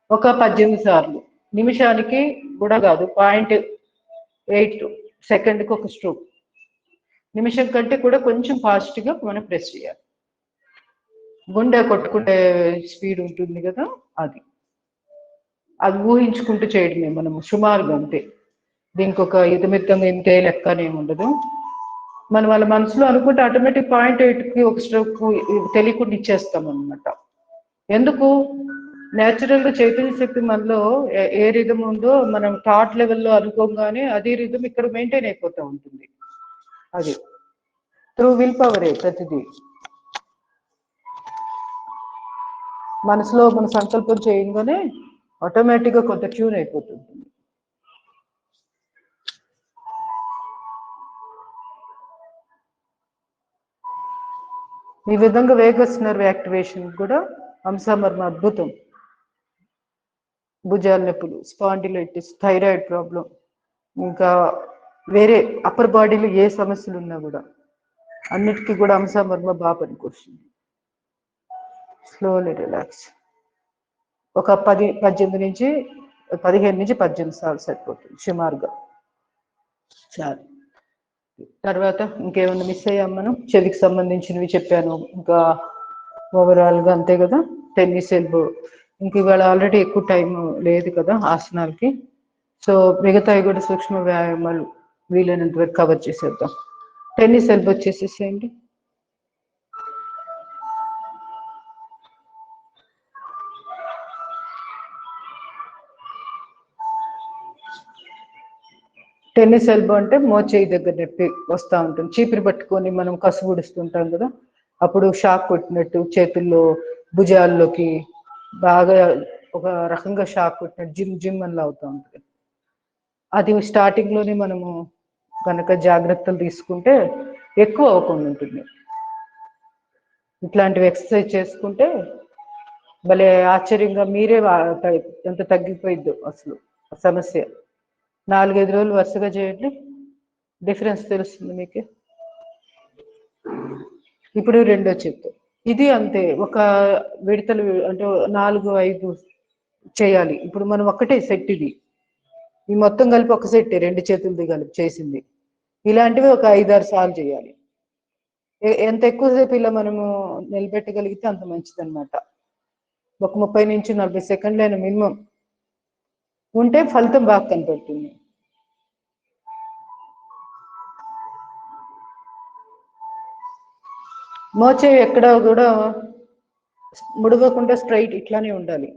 ఒక 18 సార్లు. నిమిషానికి కూడా కాదు, 0.8 సెకండ్కి ఒక స్ట్రోక్. నిమిషం కంటే కూడా కొంచెం ఫాస్ట్గా మనం ప్రెస్ చేయాలి. గుండె కొట్టుకుంటే స్పీడ్ ఉంటుంది కదా, అది ఊహించుకుంటూ చేయడమే మనము, సుమారుగా అంతే. దీనికి ఒక ఇదమిత్తంగా ఇంతే లెక్కనే ఉండదు. మనం వాళ్ళ మనసులో అనుకుంటే ఆటోమేటిక్ 0.8కి ఒక స్ట్రోక్ తెలియకుండా ఇచ్చేస్తాం అనమాట. ఎందుకు న్యాచురల్ గా చైతన్య శక్తి మనలో ఏ రిధం ఉందో మనం థాట్ లెవెల్లో అనుకోగానే అదే రిధం ఇక్కడ మెయింటైన్ అయిపోతూ ఉంటుంది. అది త్రూ విల్ పవరే ప్రతిదీ. మనసులో మన సంకల్పం చేయగానే ఆటోమేటిక్ గా కొంత ట్యూన్ అయిపోతుంది. ఈ విధంగా వేగస్ నర్వ్ యాక్టివేషన్ కూడా అంశమర్మ అద్భుతం. భుజాల నొప్పులు, స్పాండిలైటిస్, థైరాయిడ్ ప్రాబ్లం, ఇంకా వేరే అప్పర్ బాడీలో ఏ సమస్యలు ఉన్నా కూడా అన్నిటికీ కూడా అంశమర్మ బాగా పనికొస్తుంది. Slowly relax. ఒక 15 నుంచి 18 సార్లు సరిపోతుంది సుమారుగా. చాలు. తర్వాత ఇంకేమన్నా మిస్ అయ్యాం మనం? చెవికి సంబంధించినవి చెప్పాను, ఇంకా ఓవరాల్గా అంతే కదా. Tennis elbow. ఇంక ఇవాళ ఆల్రెడీ ఎక్కువ టైం లేదు కదా ఆసనాలకి, సో మిగతాయి కూడా సూక్ష్మ వ్యాయామాలు వీలైనంత వరకు కవర్ చేసేద్దాం. టెన్నిస్ ఎల్బో చేసేసేయండి. టెన్నిస్ ఎల్బో అంటే మోచేయి దగ్గర నొప్పి వస్తూ ఉంటుంది. చీపిరి పట్టుకొని మనం కసుగుడుస్తుంటాం కదా, అప్పుడు షాక్ కొట్టినట్టు చేతుల్లో భుజాల్లోకి బాగా ఒక రకంగా షాక్ కొట్టినట్టు జిమ్ జిమ్ అని అవుతూ ఉంటుంది. అది స్టార్టింగ్లోనే మనము కనుక జాగ్రత్తలు తీసుకుంటే ఎక్కువ అవ్వకుండా ఉంటుంది. ఇట్లాంటివి ఎక్సర్సైజ్ చేసుకుంటే భలే ఆశ్చర్యంగా మీరే ఎంత తగ్గిపోయిద్దో అసలు సమస్య. 4-5 రోజులు వరుసగా చేయండి, డిఫరెన్స్ తెలుస్తుంది మీకు. ఇప్పుడు రెండో చేత్తో ఇది అంతే, ఒక విడతలు అంటే 4-5 చేయాలి. ఇప్పుడు మనం ఒక్కటే సెట్, ఇది ఈ మొత్తం కలిపి ఒక సెట్, 2 చేతులది కలిపి చేసింది. ఇలాంటివి ఒక 5-6 సార్లు చేయాలి. ఎంత ఎక్కువసేపు ఇలా మనము నిలబెట్టగలిగితే అంత మంచిది అనమాట. ఒక 30 నుంచి 40 సెకండ్లైన మినిమం ఉంటే ఫలితం బాగా కనపడుతుంది. మోచే ఎక్కడ కూడా ముడవకుండా స్ట్రైట్ ఇట్లానే ఉండాలి.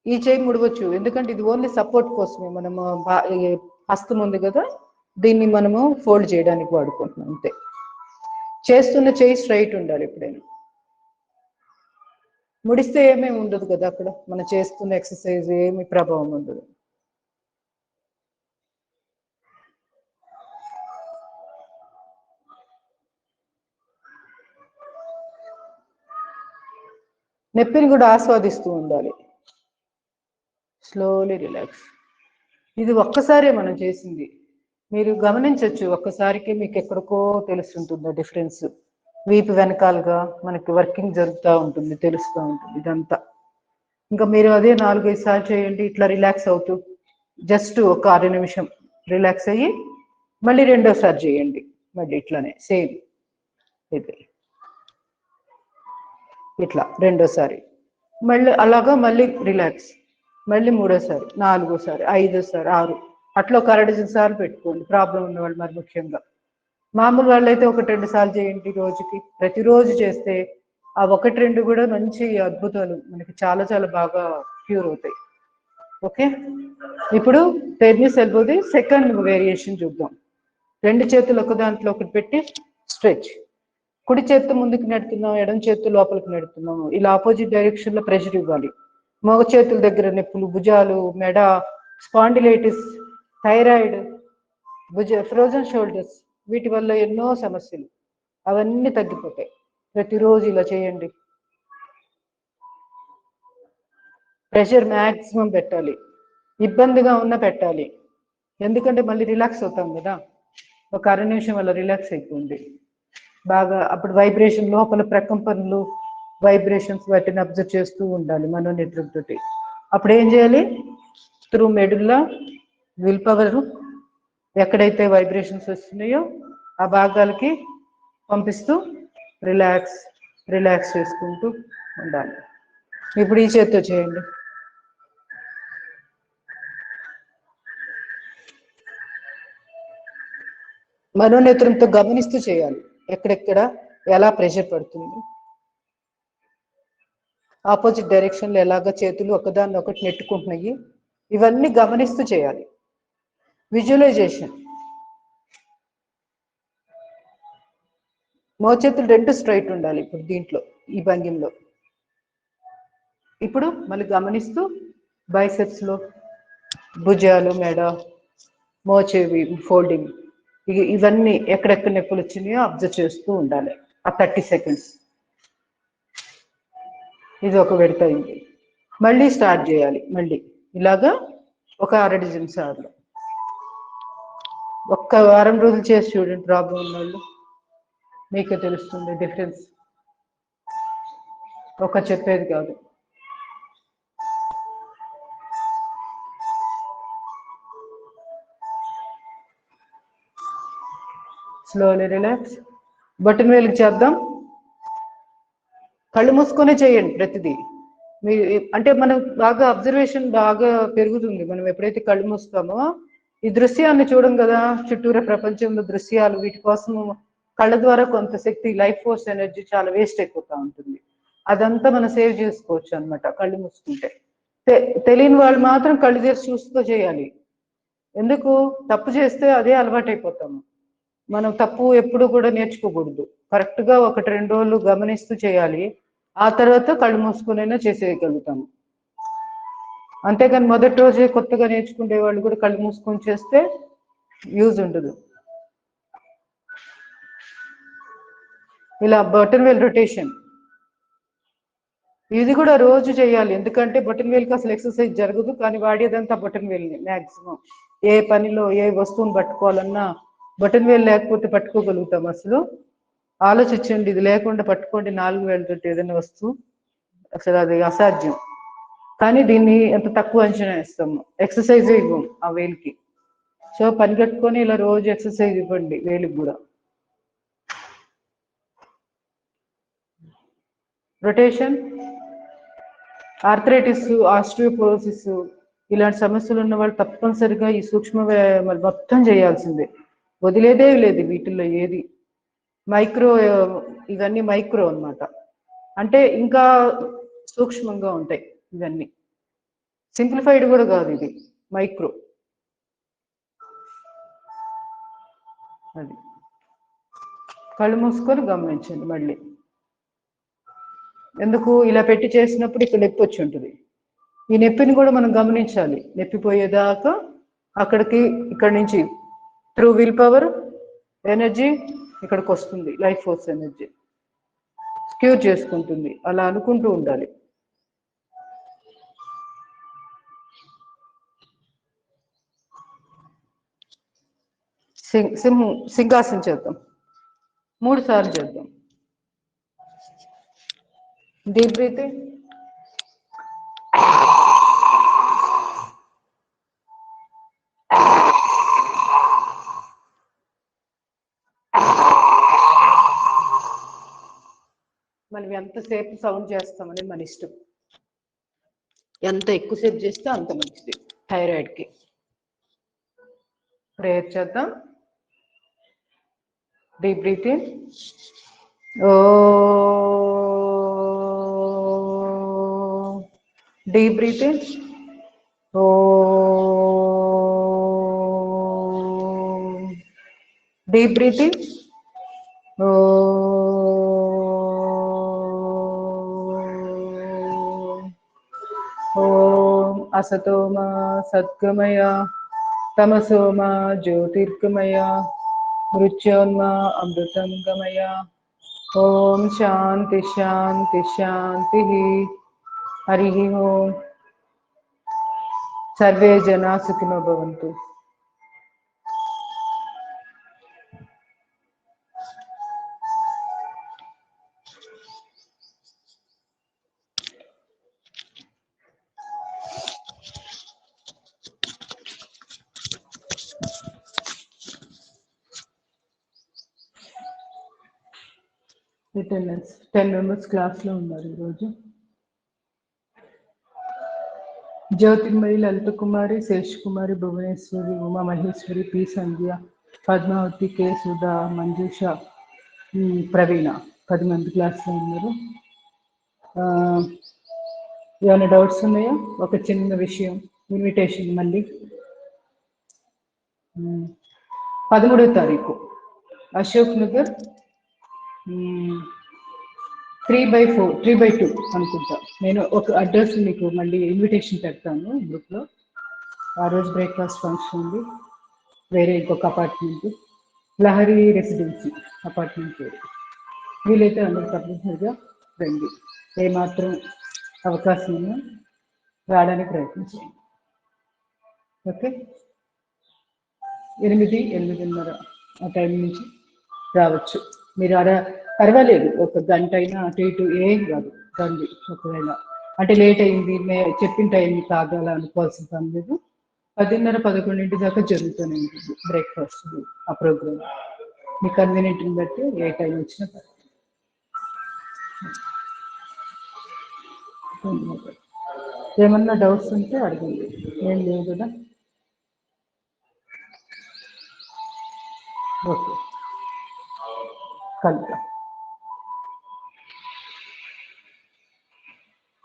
ఈ చేయి ముడవచ్చు, ఎందుకంటే ఇది ఓన్లీ సపోర్ట్ కోసమే. మనము హస్తం ఉంది కదా, దీన్ని మనము ఫోల్డ్ చేయడానికి వాడుకుంటున్నాం అంతే. చేస్తున్న చేయి స్ట్రైట్ ఉండాలి. ఎప్పుడైనా ముడిస్తే ఏమీ ఉండదు కదా, అక్కడ మనం చేస్తున్న ఎక్సర్సైజ్ ఏమి ప్రభావం ఉండదు. నొప్పిని కూడా ఆస్వాదిస్తూ ఉండాలి. Slowly relax. ఇది ఒక్కసారే మనం చేసింది, మీరు గమనించవచ్చు. ఒక్కసారికి మీకు ఎక్కడికో తెలుస్తుంటుందో డిఫరెన్స్. వీపు వెనకాలుగా మనకి వర్కింగ్ జరుగుతూ ఉంటుంది, తెలుస్తూ ఉంటుంది ఇదంతా. ఇంకా మీరు అదే 4-5 సార్లు చేయండి, ఇట్లా రిలాక్స్ అవుతూ. జస్ట్ ఒక 6 నిమిషం రిలాక్స్ అయ్యి మళ్ళీ రెండోసారి చేయండి, మళ్ళీ ఇట్లానే సేమ్ ఇది ఇట్లా రెండోసారి, మళ్ళీ అలాగా మళ్ళీ రిలాక్స్, మళ్ళీ మూడోసారి, నాలుగోసారి, 5ఓసారి, 6 అట్లా ఒక 6 సార్లు పెట్టుకోండి ప్రాబ్లం ఉన్నవాళ్ళు. మరి ముఖ్యంగా మామూలు వాళ్ళు అయితే 1-2 సార్లు చేయండి రోజుకి. ప్రతిరోజు చేస్తే ఆ 1-2 కూడా మంచి అద్భుతాలు మనకి చాలా చాలా బాగా క్యూర్ అవుతాయి. ఓకే, ఇప్పుడు టెన్నిస్ ఎల్బోది సెకండ్ వేరియేషన్ చూద్దాం. 2 చేతులు ఒక దాంట్లో ఒకటి పెట్టి స్ట్రెచ్. కుడి చేత్తో ముందుకు నెడుతున్నాం, ఎడం చేత్తో లోపలికి నెడుతున్నాము. ఇలా ఆపోజిట్ డైరెక్షన్ లో ప్రెషర్ ఇవ్వాలి. మగ చేతుల దగ్గర నొప్పులు, భుజాలు, మెడ, స్పాండిలైటిస్, థైరాయిడ్, ఫ్రోజన్ షోల్డర్స్, వీటి వల్ల ఎన్నో సమస్యలు అవన్నీ తగ్గిపోతాయి. ప్రతిరోజు ఇలా చేయండి. ప్రెషర్ మ్యాక్సిమం పెట్టాలి, ఇబ్బందిగా ఉన్న పెట్టాలి, ఎందుకంటే మళ్ళీ రిలాక్స్ అవుతాం కదా. ఒక 6 నిమిషం వల్ల రిలాక్స్ అయిపోయింది బాగా. అప్పుడు వైబ్రేషన్, లోపల ప్రకంపనలు, వైబ్రేషన్స్, వాటిని అబ్జర్వ్ చేస్తూ ఉండాలి మనోనేత్రంతో. అప్పుడు ఏం చేయాలి? త్రూ మెడుల్లా విల్ పవర్ ఎక్కడైతే వైబ్రేషన్స్ వస్తున్నాయో ఆ భాగాలకి పంపిస్తూ రిలాక్స్ రిలాక్స్ చేసుకుంటూ ఉండాలి. ఇప్పుడు ఈ చేత్తో చేయండి. మనోనేత్రంతో గమనిస్తూ చేయాలి, ఎక్కడెక్కడ ఎలా ప్రెషర్ పడుతుంది. ఆపోజిట్ డైరెక్షన్లో ఎలాగ చేతులు ఒకదాన్ని ఒకటి నెట్టుకుంటున్నాయి, ఇవన్నీ గమనిస్తూ చేయాలి. విజువలైజేషన్. మోచేతులు రెండు స్ట్రైట్ ఉండాలి ఇప్పుడు దీంట్లో, ఈ భంగిమలో. ఇప్పుడు మళ్ళీ గమనిస్తూ బైసెప్స్లో భుజాలు, మెడ, మోచేవి ఫోల్డింగ్, ఇవన్నీ ఎక్కడెక్కడ నొప్పులు వచ్చినాయో అబ్జర్వ్ చేస్తూ ఉండాలి ఆ 30 సెకండ్స్. ఇది ఒక విడత అయింది. మళ్ళీ స్టార్ట్ చేయాలి. మళ్ళీ ఇలాగా ఒక 6 డజన్ సార్లు. ఒక్క వారం రోజులు చేసి చూడండి, ప్రాబ్లం ఉన్న వాళ్ళు, మీకే తెలుస్తుంది డిఫరెన్స్. ఒక చెప్పేది కాదు. Slowly relax. బటన్ వేలుకి చేద్దాం. కళ్ళు మూసుకొనే చేయండి ప్రతిదీ. మీ అంటే మనం బాగా అబ్జర్వేషన్ బాగా పెరుగుతుంది మనం ఎప్పుడైతే కళ్ళు మూస్తామో. ఈ దృశ్యాన్ని చూడం కదా, చుట్టూరా ప్రపంచంలో దృశ్యాలు, వీటి కోసం కళ్ళ ద్వారా కొంత శక్తి, లైఫ్ ఫోర్స్, ఎనర్జీ చాలా వేస్ట్ అయిపోతూ ఉంటుంది. అదంతా మనం సేవ్ చేసుకోవచ్చు అనమాట కళ్ళు మూసుకుంటే. తెలియని వాళ్ళు మాత్రం కళ్ళు తెరిచి చూస్తూ చేయాలి. ఎందుకు? తప్పు చేస్తే అదే అలవాటు అయిపోతాము. మనం తప్పు ఎప్పుడు కూడా నేర్చుకోకూడదు. కరెక్ట్గా 1-2 రోజులు గమనిస్తూ చేయాలి. ఆ తర్వాత కళ్ళు మూసుకునైనా చేసేయగలుగుతాము. అంతేగాని మొదటి రోజే కొత్తగా నేర్చుకునే వాళ్ళు కూడా కళ్ళు మూసుకొని చేస్తే యూజ్ ఉండదు. ఇలా బటన్ వేల్ రొటేషన్, ఇది కూడా రోజు చేయాలి. ఎందుకంటే బటన్ వేల్కి అసలు ఎక్సర్సైజ్ జరగదు, కానీ వాడేదంతా బటన్ వేల్ని. మ్యాక్సిమం ఏ పనిలో ఏ వస్తువుని పట్టుకోవాలన్నా బటన్ వేల్ లేకపోతే పట్టుకోగలుగుతాం. అసలు ఆలోచించండి, ఇది లేకుండా పట్టుకోండి 4 వేలతో ఏదైనా వస్తువు, అసలు అది అసాధ్యం. కానీ దీన్ని ఎంత తక్కువ అంచనా వేస్తాము, ఎక్సర్సైజ్ ఇవ్వం ఆ వేలికి. సో పని కట్టుకొని ఇలా రోజు ఎక్సర్సైజ్ ఇవ్వండి వేలికి కూడా. రొటేషన్. ఆర్థరైటిస్, ఆస్టియోపోరోసిస్ ఇలాంటి సమస్యలు ఉన్న వాళ్ళు తప్పనిసరిగా ఈ సూక్ష్మ వ్యాయామాలు మొత్తం చేయాల్సిందే, వదిలేదే లేదు వీటిల్లో ఏది. మైక్రో, ఇవన్నీ మైక్రో అన్నమాట, అంటే ఇంకా సూక్ష్మంగా ఉంటాయి ఇవన్నీ. సింప్లిఫైడ్ కూడా కాదు, ఇది మైక్రో. అది కళ్ళు మూసుకొని గమనించండి మళ్ళీ. ఎందుకు ఇలా పెట్టి చేసినప్పుడు ఇక్కడ నొప్పి వచ్చి ఉంటుంది. ఈ నొప్పిని కూడా మనం గమనించాలి, నొప్పి పోయేదాకా. అక్కడికి ఇక్కడి నుంచి త్రూ విల్ పవర్ ఎనర్జీ ఇక్కడికి వస్తుంది, లైఫ్ ఫోర్స్ ఎనర్జీ క్యూర్ చేసుకుంటుంది. అలా అనుకుంటూ ఉండాలి. సింహాసనం చేద్దాం, 3 సార్లు చేద్దాం. Deep breathing. మనం ఎంతసేపు సౌండ్ చేస్తామని మన ఇష్టం, ఎంత ఎక్కువసేపు చేస్తే అంత మంచిది థైరాయిడ్కి. ప్రేయర్ చేద్దాం. Deep breathing. Deep breathing. Deep breathing. ఓం असतो मा सद्गमय तमसो मा ज्योतिर्गमय मृत्योन्मा अमृतं गमय. ओम शांति शांति शांति. हरि ओम. सर्वे जना सुखिनो भवन्तु. అటెండెన్స్ 10 మెంబర్స్ క్లాస్లో ఉన్నారు ఈరోజు. జ్యోతిర్మయి, లలిత కుమారి, శేష్ కుమారి, భువనేశ్వరి, ఉమా మహేశ్వరి, పి సంధ్య, పద్మావతి, కే సుధా, మంజుష, ప్రవీణ 10 మంది క్లాస్లో ఉన్నారు. ఏమైనా డౌట్స్ ఉన్నాయా? ఒక చిన్న విషయం, ఇన్విటేషన్ మళ్ళీ 13వ తారీఖు అశోక్ నగర్ 3/4 3/2 అనుకుంటా. నేను ఒక అడ్రస్ మీకు మళ్ళీ ఇన్విటేషన్ పెడతాను గ్రూప్లో. ఆ రోజు బ్రేక్ఫాస్ట్ ఫంక్షన్ ఉంది. వేరే ఇంకొక అపార్ట్మెంట్, లహరి రెసిడెన్సీ అపార్ట్మెంట్ వేరే. వీలైతే అందరూ తప్పనిసరిగా రండి. ఏమాత్రం అవకాశం ఉన్నా రావడానికి ప్రయత్నం చేయండి. ఓకే, 8-8:30 ఆ టైం నుంచి రావచ్చు. మీరు ఆడ పర్వాలేదు, ఒక గంట అయినా అటు ఇటు ఏం కాదు, రండి. ఒకవేళ అంటే లేట్ అయింది, చెప్పిన టైం కాగాల అనుకోవాల్సిన పని లేదు. 10:30-11 దాకా జరుగుతూనే ఉంటుంది బ్రేక్ఫాస్ట్ ఆ ప్రోగ్రామ్. మీ కన్వీనియంట్ని బట్టి ఏ టైం వచ్చినా పర్వాలేదు. ఏమన్నా డౌట్స్ ఉంటే అడగండి. ఏం లేవు కదా? ఓకే, కలుద్దాం.